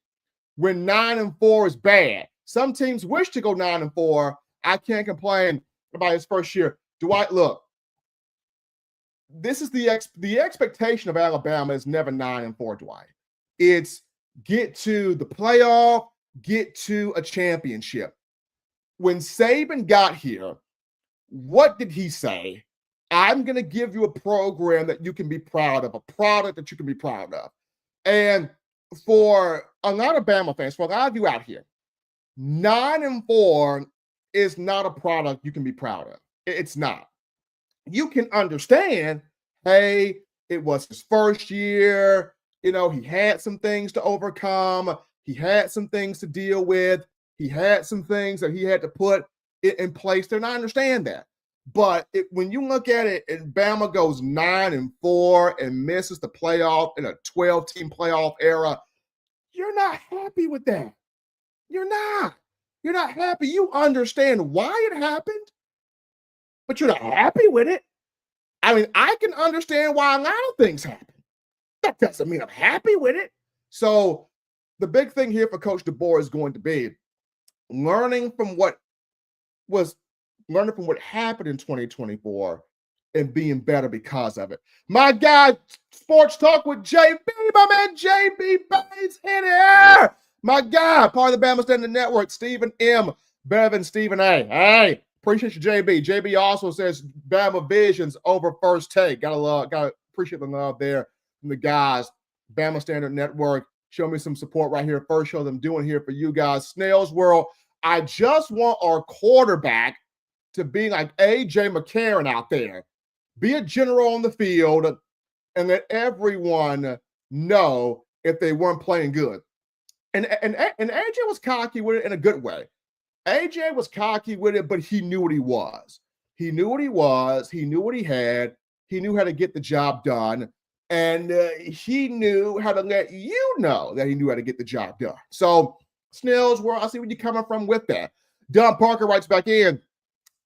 when 9-4 is bad. Some teams wish to go 9-4. I can't complain about his first year. Dwight, look, this is the expectation of Alabama is never 9-4, Dwight. It's get to the playoff, get to a championship. When Saban got here, what did he say? I'm going to give you a program that you can be proud of, a product that you can be proud of. And for a lot of Bama fans, for a lot of you out here, 9-4 is not a product you can be proud of. It's not. You can understand, hey, it was his first year. You know, he had some things to overcome. He had some things to deal with. He had some things that he had to put in place there, and I understand that. But when you look at it, and Bama goes 9-4 and misses the playoff in a 12-team playoff era, you're not happy with that. You're not. You're not happy. You understand why it happened, but you're not happy with it. I mean, I can understand why a lot of things happen. That doesn't mean I'm happy with it. So the big thing here for Coach DeBoer is going to be learning from what happened in 2024 and being better because of it. My guy, Sports Talk with JB, my man JB Bates in here. My guy, part of the Bama Standard Network, Stephen M. better than Stephen A. Hey, appreciate you, JB. JB also says Bama Vision's over First Take. Gotta appreciate the love there from the guys. Bama Standard Network. Show me some support right here. First show them doing here for you guys. Snail's World. I just want our quarterback to be like A.J. McCarron out there. Be a general on the field and let everyone know if they weren't playing good. And A.J. was cocky with it in a good way. A.J. was cocky with it, but he knew what he was. He knew what he was. He knew what he had. He knew how to get the job done. And he knew how to let you know that he knew how to get the job done. So, Snails World, I see where you're coming from with that. Don Parker writes back in,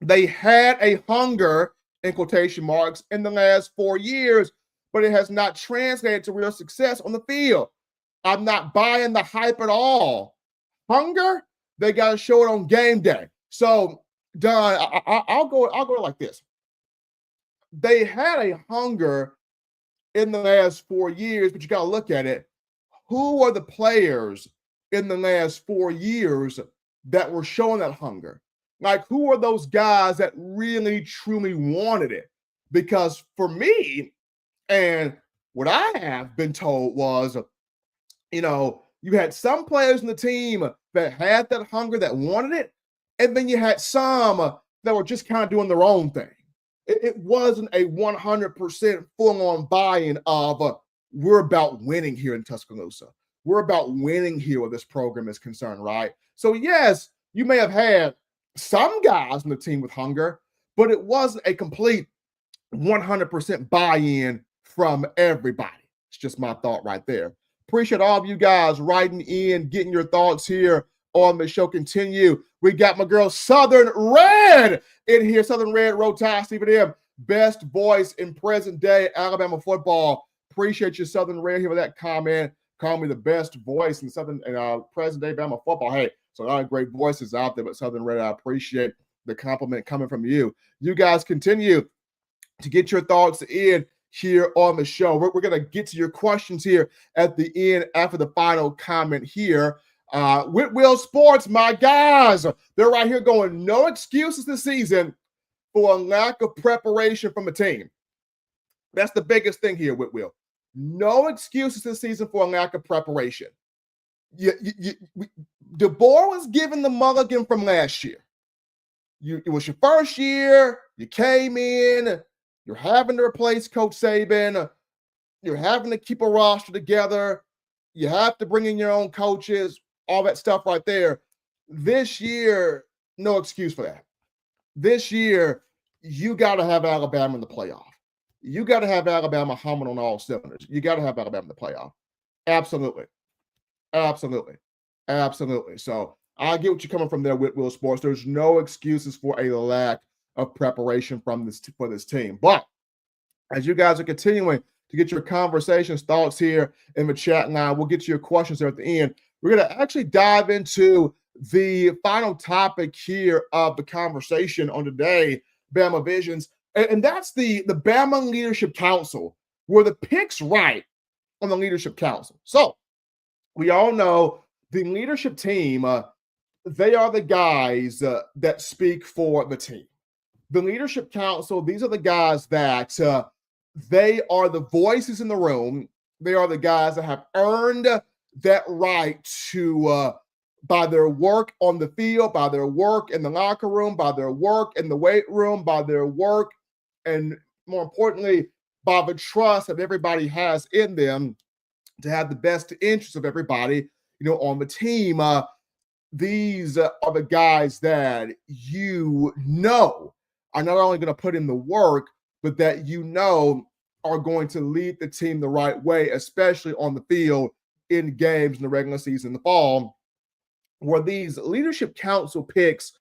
they had a hunger, in quotation marks, in the last 4 years, but it has not translated to real success on the field. I'm not buying the hype at all. Hunger, they got to show it on game day. So, Don, I'll go like this. They had a hunger in the last 4 years, but you got to look at it. Who are the players in the last 4 years that were showing that hunger? Like, who are those guys that really, truly wanted it? Because for me, and what I have been told was, you know, you had some players in the team that had that hunger, that wanted it, and then you had some that were just kind of doing their own thing. It wasn't a 100% full-on buy-in of we're about winning here in Tuscaloosa. We're about winning here where this program is concerned, right? So, yes, you may have had some guys on the team with hunger, but it wasn't a complete 100% buy-in from everybody. It's just my thought right there. Appreciate all of you guys writing in, getting your thoughts here on the show. Continue. We got my girl Southern Red in here. Southern Red, Roll Tide, Stephen M. Best voice in present day Alabama football. Appreciate you, Southern Red, here with that comment. Call me the best voice in Southern present day Bama football. Hey, so a lot of great voices out there, but Southern Red, I appreciate the compliment coming from you. You guys continue to get your thoughts in here on the show. We're going to get to your questions here at the end after the final comment here. Whitwell Sports, my guys, they're right here going, no excuses this season for a lack of preparation from a team. That's the biggest thing here, Whitwell. No excuses this season for a lack of preparation. DeBoer was given the mulligan from last year. It was your first year. You came in. You're having to replace Coach Saban. You're having to keep a roster together. You have to bring in your own coaches, all that stuff right there. This year, no excuse for that. This year, you got to have Alabama in the playoff. You got to have Alabama humming on all cylinders. You got to have Alabama in the playoff. Absolutely. Absolutely. Absolutely. So I get what you're coming from there with Will Sports. There's no excuses for a lack of preparation for this team. But as you guys are continuing to get your conversations, thoughts here in the chat line, we'll get to your questions there at the end. We're going to actually dive into the final topic here of the conversation on today, Bama Visions, and that's the Bama Leadership Council, where the pick's right on the Leadership Council. So we all know The leadership team, they are the guys that speak for the team. The leadership council, these are the guys that they are the voices in the room. They are the guys that have earned that right to, by their work on the field, by their work in the locker room, by their work in the weight room, by their work, and more importantly, by the trust that everybody has in them to have the best interests of everybody, on the team. These are the guys that are not only going to put in the work, but that are going to lead the team the right way, especially on the field in games in the regular season in the fall, where these leadership council picks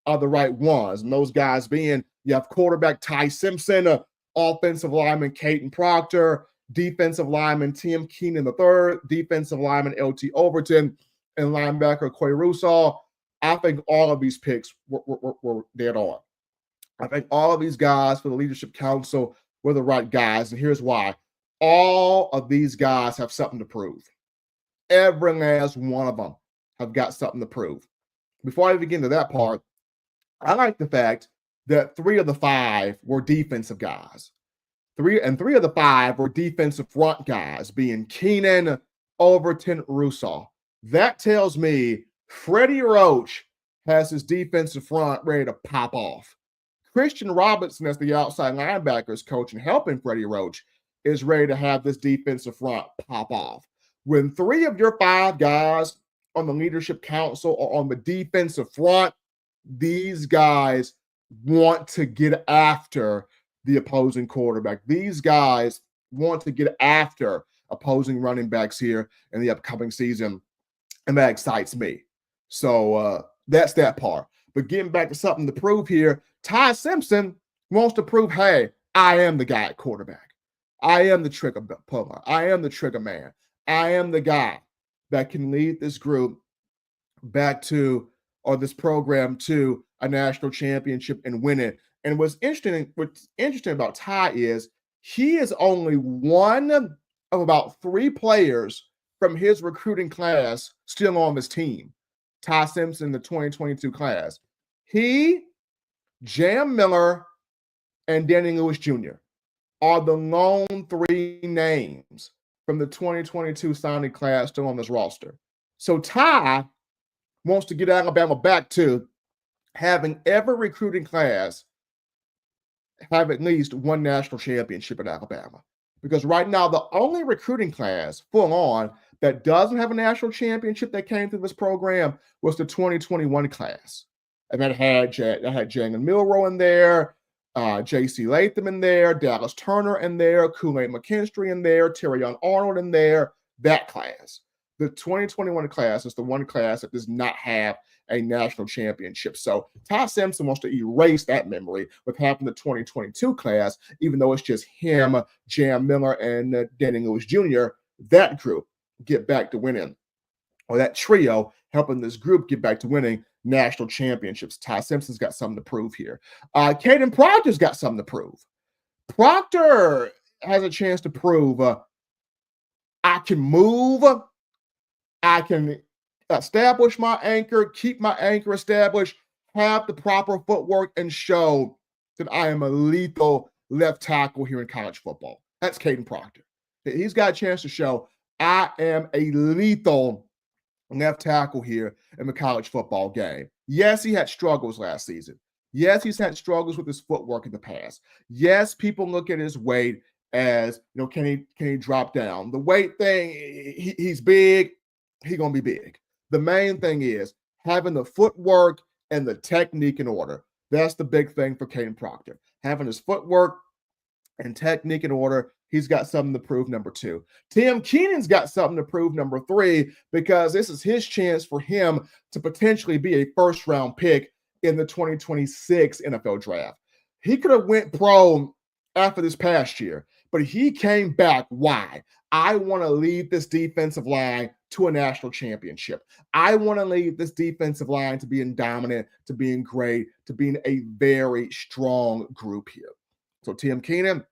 are the right ones. And those guys being, you have quarterback Ty Simpson, offensive lineman Kadyn Proctor, defensive lineman Keenan III, defensive lineman LT Overton, and linebacker Qua Russaw. I think all of these picks were dead on. I think all of these guys for the leadership council were the right guys, and here's why. All of these guys have something to prove. Every last one of them have got something to prove. Before I even get into that part, I like the fact that 3 of the 5 were defensive guys. 3 of the 5 were defensive front guys, being Keenan, Overton, Russaw. That tells me Freddie Roach has his defensive front ready to pop off. Christian Robinson, as the outside linebackers coach and helping Freddie Roach, is ready to have this defensive front pop off. When 3 of your 5 guys on the leadership council are on the defensive front, these guys want to get after the opposing quarterback. These guys want to get after opposing running backs here in the upcoming season, and that excites me. So that's that part. But getting back to something to prove here, Ty Simpson wants to prove, hey, I am the guy at quarterback. I am the trigger puller. I am the trigger man. I am the guy that can lead this group back to, or this program to, a national championship and win it. And what's interesting about Ty is he is only one of about 3 players from his recruiting class still on this team. Ty Simpson, the 2022 class. He, Jam Miller, and Danny Lewis Jr. are the lone 3 names from the 2022 signing class still on this roster. So Ty wants to get Alabama back to having every recruiting class have at least one national championship at Alabama. Because right now, the only recruiting class full on that doesn't have a national championship that came through this program was the 2021 class. And that had Jalen Milroe in there, J.C. Latham in there, Dallas Turner in there, Kool-Aid McKinstry in there, Terrion Arnold in there, that class. The 2021 class is the one class that does not have a national championship. So Ty Simpson wants to erase that memory with having the 2022 class, even though it's just him, Jam Miller, and Danny Lewis Jr., that group get back to winning, or that trio helping this group get back to winning national championships. Ty Simpson's got something to prove here. Kadyn Proctor's got something to prove. Proctor has a chance to prove I can move, I can establish my anchor, keep my anchor established, have the proper footwork, and show that I am a lethal left tackle here in college football. That's Kadyn Proctor. He's got a chance to show I am a lethal left tackle here in the college football game. Yes, he had struggles last season. Yes, he's had struggles with his footwork in the past. Yes, people look at his weight as, can he drop down? The weight thing, he's big, he's going to be big. The main thing is having the footwork and the technique in order. That's the big thing for Kadyn Proctor. Having his footwork and technique in order. He's got something to prove, number 2. Tim Keenan's got something to prove, number 3, because this is his chance for him to potentially be a first-round pick in the 2026 NFL draft. He could have went pro after this past year, but he came back. Why? I want to lead this defensive line to a national championship. I want to lead this defensive line to being dominant, to being great, to being a very strong group here. So Tim Keenan,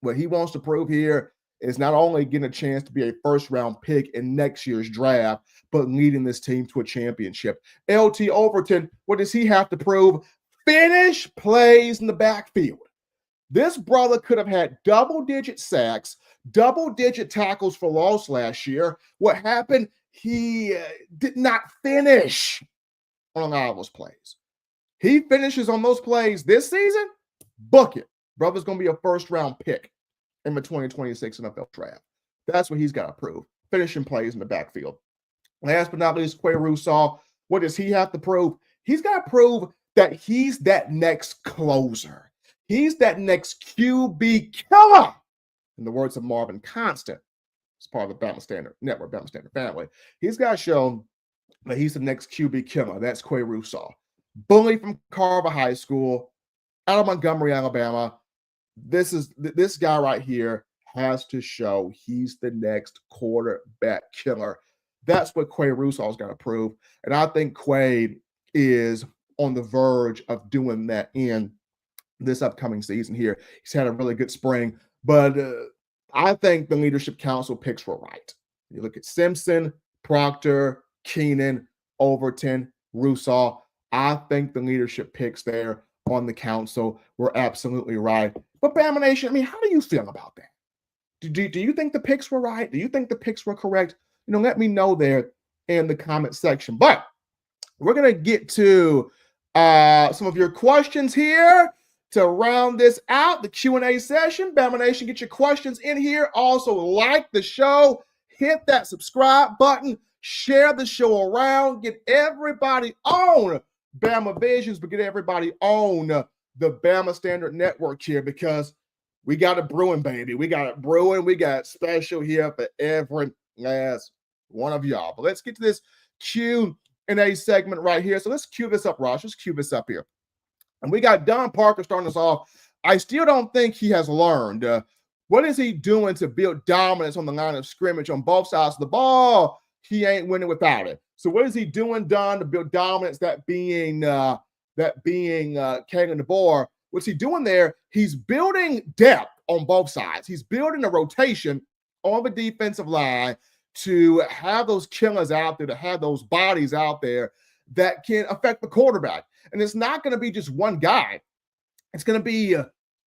what he wants to prove here is not only getting a chance to be a first-round pick in next year's draft, but leading this team to a championship. LT Overton, what does he have to prove? Finish plays in the backfield. This brother could have had double-digit sacks, double-digit tackles for loss last year. What happened? He did not finish on a lot of those plays. He finishes on those plays this season, book it. Brother's going to be a first-round pick in the 2026 NFL draft. That's what he's got to prove, finishing plays in the backfield. Last but not least, Qua Russaw, what does he have to prove? He's got to prove that he's that next closer. He's that next QB killer. In the words of Marvin Constant, as part of the Bama Standard Network, Bama Standard family. He's got to show that he's the next QB killer. That's Qua Russaw. Bully from Carver High School, out of Montgomery, Alabama. This guy right here has to show he's the next quarterback killer. That's what Qua Russaw's got to prove. And I think Qua is on the verge of doing that in this upcoming season here. He's had a really good spring, but I think the leadership council picks were right. You look at Simpson, Proctor, Keenan, Overton, Russaw. I think the leadership picks there on the council were absolutely right. But Bama Nation, I mean, how do you feel about that? Do you think the picks were right? Do you think the picks were correct? Let me know there in the comment section. But we're going to get to some of your questions here to round this out, the Q&A session. Bama Nation, get your questions in here. Also, like the show, hit that subscribe button, share the show around, get everybody on Bama Visions, but get everybody on the Bama Standard Network here, because we got it brewing, baby. We got it brewing. We got special here for every last one of y'all. But let's get to this Q&A segment right here. So let's cue this up, Ross. Let's cue this up here. And we got Don Parker starting us off. I still don't think he has learned. What is he doing to build dominance on the line of scrimmage on both sides of the ball? He ain't winning without it. So what is he doing, Don, to build dominance? That being Kalen DeBoer. What's he doing there? He's building depth on both sides. He's building a rotation on the defensive line to have those killers out there, to have those bodies out there that can affect the quarterback. And it's not going to be just one guy. It's going to be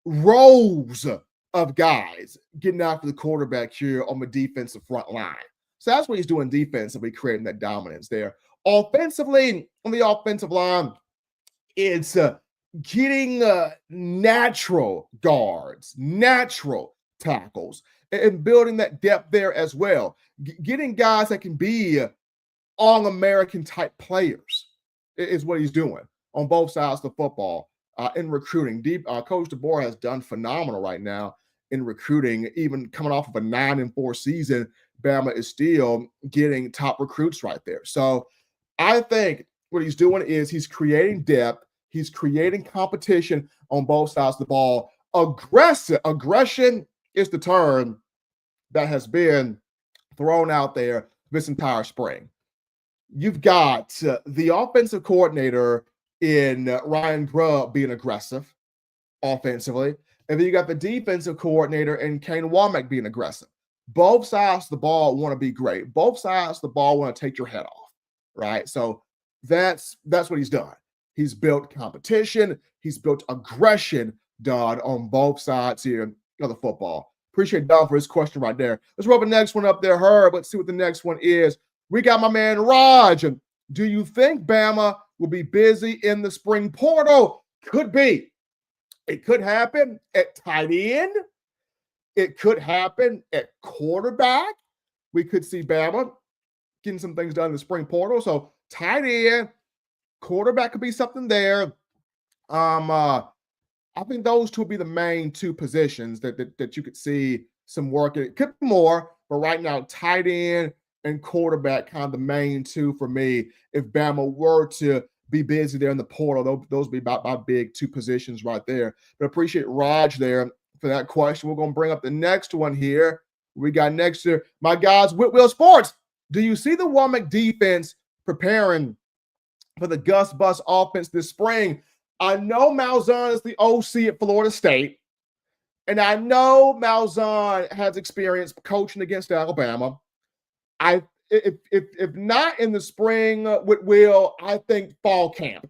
rows of guys getting after the quarterback here on the defensive front line. So that's what he's doing defensively, creating that dominance there. Offensively, on the offensive line, it's getting natural guards, natural tackles, and building that depth there as well. Getting guys that can be All-American type players is what he's doing on both sides of the football in recruiting. Coach DeBoer has done phenomenal right now in recruiting. Even coming off of a 9-4 season, Bama is still getting top recruits right there. So I think what he's doing is he's creating depth. He's creating competition on both sides of the ball. Aggression is the term that has been thrown out there this entire spring. You've got the offensive coordinator in Ryan Grubb being aggressive offensively, and then you got the defensive coordinator in Kane Womack being aggressive. Both sides of the ball want to be great. Both sides of the ball want to take your head off, right? So that's what he's done. He's built competition. He's built aggression, Don, on both sides here of the football. Appreciate Don for his question right there. Let's roll the next one up there, Herb. Let's see what the next one is. We got my man Raj. Do you think Bama will be busy in the spring portal? Could be. It could happen at tight end. It could happen at quarterback. We could see Bama getting some things done in the spring portal. So tight end, quarterback could be something there. I think those two will be the main two positions that you could see some work. It could be more, but right now, tight end and quarterback kind of the main two for me. If Bama were to be busy there in the portal, those would be about my big two positions right there. But appreciate Raj there for that question. We're going to bring up the next one here. We got next to my guys, Whitwell Sports. Do you see the Womack defense preparing for the Gus Bus offense this spring? I know Malzahn is the OC at Florida State. And I know Malzahn has experience coaching against Alabama. If not in the spring with Will, I think fall camp,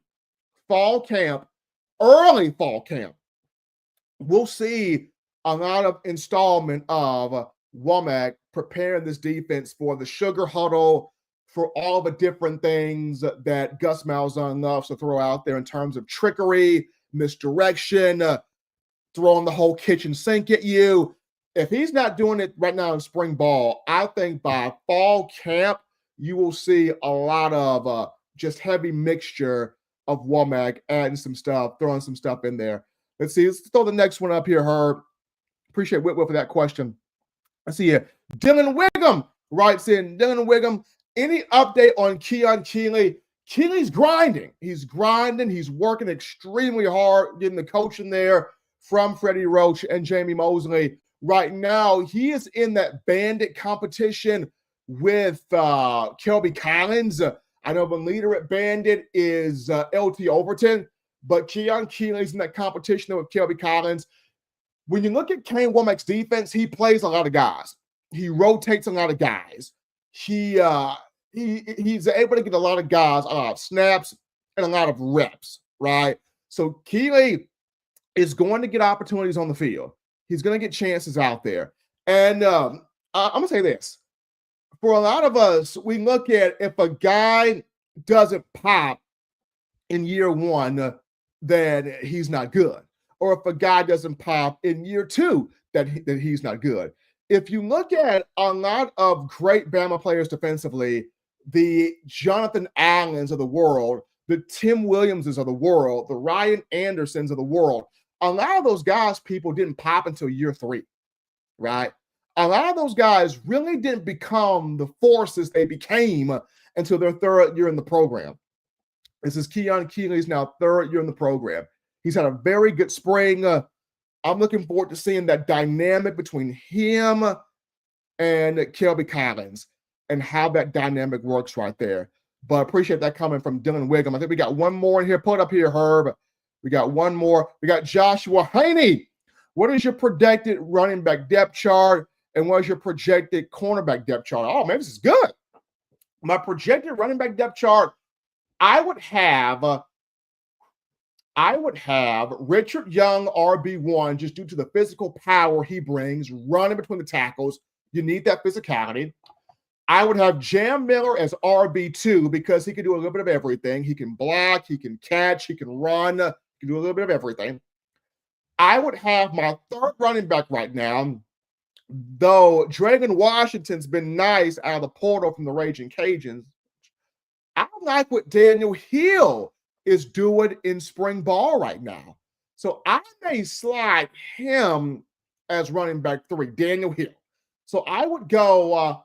early fall camp, we'll see a lot of installment of Womack preparing this defense for the sugar huddle, for all the different things that Gus Malzahn loves to throw out there in terms of trickery, misdirection, throwing the whole kitchen sink at you. If he's not doing it right now in spring ball, I think by fall camp, you will see a lot of just heavy mixture of Womack adding some stuff, throwing some stuff in there. Let's see. Let's throw the next one up here, Herb. Appreciate Whitwell for that question. Let's see here. Dylan Wiggum writes in. Dylan Wiggum, any update on Keon Keeley? Keeley's grinding. He's grinding. He's working extremely hard, getting the coaching there from Freddie Roach and Jamie Mosley. Right now, he is in that bandit competition with Kelby Collins. I know the leader at bandit is LT Overton, but Keon Keeley's in that competition with Kelby Collins. When you look at Kane Womack's defense, he plays a lot of guys. He rotates a lot of guys. He's able to get a lot of guys, a lot of snaps, and a lot of reps, right? So Keeley is going to get opportunities on the field. He's going to get chances out there. And I'm going to say this. For a lot of us, we look at if a guy doesn't pop in year one, then he's not good. Or if a guy doesn't pop in year two, that he's not good. If you look at a lot of great Bama players defensively, the Jonathan Allens of the world, the Tim Williamses of the world, the Ryan Andersons of the world, a lot of those guys, people didn't pop until year three, right? A lot of those guys really didn't become the forces they became until their third year in the program. This is Keon Keeley's now third year in the program. He's had a very good spring. I'm looking forward to seeing that dynamic between him and Kelby Collins and how that dynamic works right there. But I appreciate that coming from Dylan Wiggum. I think we got one more in here. Put up here, Herb. We got one more. We got Joshua Haney. What is your projected running back depth chart? And what is your projected cornerback depth chart? Oh, man, this is good. My projected running back depth chart, I would have Richard Young RB1 just due to the physical power he brings running between the tackles. You need that physicality. I would have Jam Miller as RB2 because he can do a little bit of everything. He can block, he can catch, he can run, he can do a little bit of everything. I would have my third running back right now, though Dragon Washington's been nice out of the portal from the Raging Cajuns. I like what Daniel Hill is doing in spring ball right now. So I may slide him as running back 3, Daniel Hill. So I would go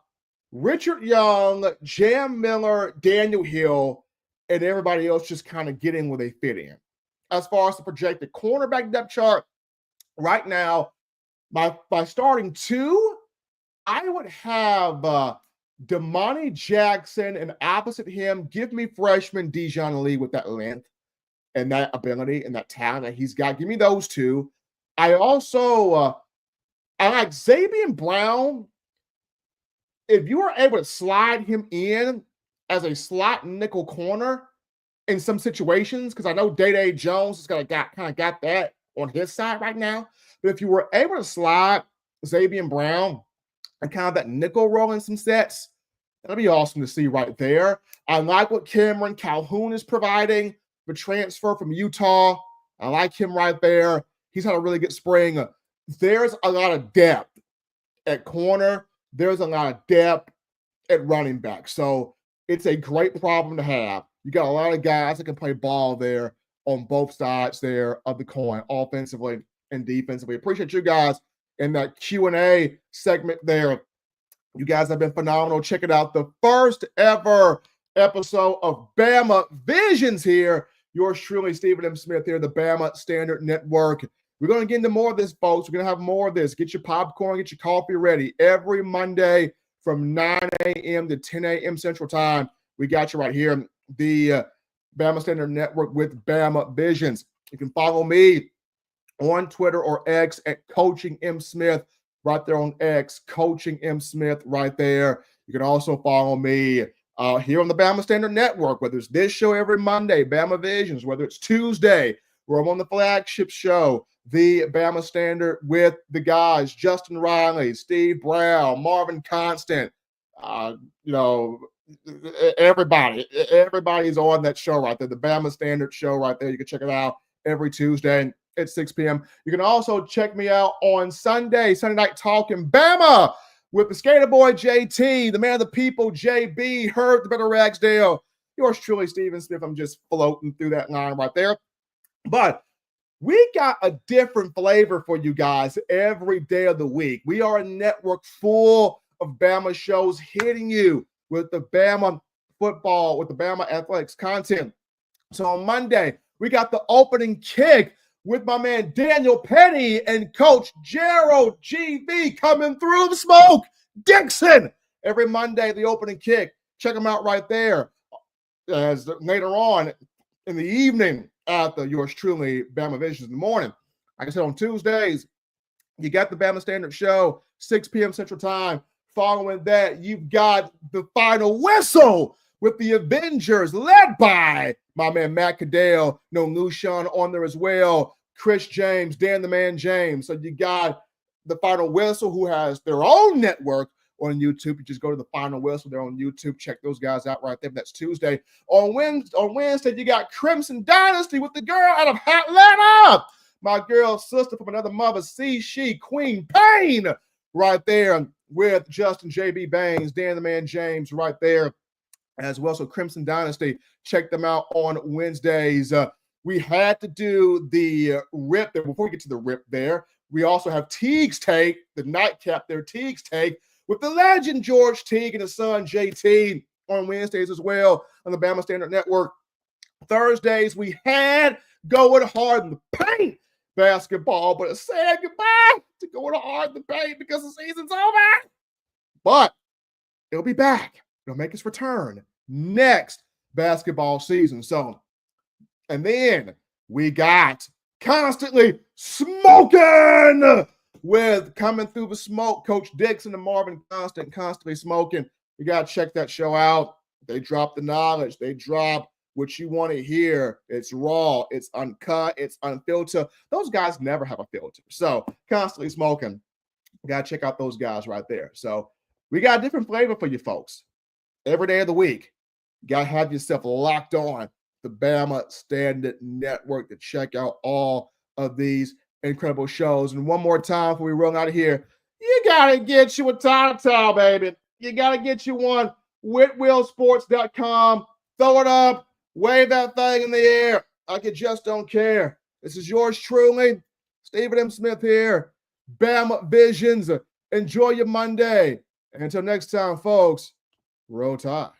Richard Young, Jam Miller, Daniel Hill, and everybody else just kind of get in where they fit in. As far as the projected cornerback depth chart, right now, by starting 2, I would have Damani Jackson, and opposite him, give me freshman Dijon Lee with that length and that ability and that talent that he's got. Give me those 2. I also I like Xavier Brown. If you are able to slide him in as a slot nickel corner in some situations, because I know Day Jones has kind of got that on his side right now. But if you were able to slide Xavier Brown and kind of that nickel role in some sets, that'll be awesome to see right there. I like what Cameron Calhoun is providing, the transfer from Utah. I like him right there. He's had a really good spring. There's a lot of depth at corner. There's a lot of depth at running back. So it's a great problem to have. You got a lot of guys that can play ball there on both sides there of the coin, offensively and defensively. Appreciate you guys in that Q&A segment there. You guys have been phenomenal. Check it out. The first ever episode of Bama Visions here. Yours truly, Stephen M. Smith here, the Bama Standard Network. We're going to get into more of this, folks. We're going to have more of this. Get your popcorn, get your coffee ready. Every Monday from 9 a.m. to 10 a.m. Central Time, we got you right here, the Bama Standard Network with Bama Visions. You can follow me on Twitter or X at Coaching M. Smith, right there on X, Coaching M. Smith right there. You can also follow me here on the Bama Standard Network, whether it's this show every Monday, Bama Visions, whether it's Tuesday, where I'm on the flagship show, the Bama Standard with the guys, Justin Riley, Steve Brown, Marvin Constant, everybody's on that show right there, the Bama Standard show right there. You can check it out every Tuesday at 6 p.m. You can also check me out on Sunday Night Talking Bama with the skater boy JT, the man of the people JB, Herb the Better Ragsdale, yours truly, Stephen Smith. I'm just floating through that line right there. But we got a different flavor for you guys every day of the week. We are a network full of Bama shows hitting you with the Bama football, with the Bama athletics content. So on Monday, we got the opening kick with my man Daniel Penny and Coach Gerald GV coming through the smoke. Dixon, every Monday, the opening kick. Check them out right there. As later on in the evening, after yours truly, Bama Vision in the morning. Like I said, on Tuesdays, you got the Bama Standard Show, 6 p.m. Central Time. Following that, you've got the final whistle with the Avengers, led by my man Matt Cadell, Lushan on there as well, Chris James, Dan the Man James. So you got the final whistle, who has their own network on YouTube. You just go to the final whistle. They're on YouTube. Check those guys out right there. That's Tuesday. On Wednesday, you got Crimson Dynasty with the girl out of Atlanta. My girl sister from another mother, she, Queen Payne, right there with Justin JB Baines, Dan the Man James right there as well. So Crimson Dynasty, check them out on Wednesdays. We had to do the rip there. Before we get to the rip there, we also have Teague's Take, the nightcap there, Teague's Take, with the legend George Teague and his son JT on Wednesdays as well on the Bama Standard Network. Thursdays, we had Going Hard in the Paint basketball, but it's saying goodbye to Going Hard in the Paint because the season's over. But it'll be back. It'll make its return next basketball season. So, and then we got Constantly Smoking with Coming Through the Smoke, Coach Dixon and Marvin Constant, Constantly Smoking. You got to check that show out. They drop the knowledge. They drop what you want to hear. It's raw. It's uncut. It's unfiltered. Those guys never have a filter. So Constantly Smoking. You got to check out those guys right there. So we got a different flavor for you folks every day of the week. You got to have yourself locked on the Bama Standard Network to check out all of these incredible shows. And one more time before we run out of here, you got to get you a towel, baby. You got to get you one. WhitWillSports.com. Throw it up. Wave that thing in the air like you just don't care. This is yours truly, Stephen M. Smith here. Bama Visions. Enjoy your Monday. And until next time, folks, roll Tide.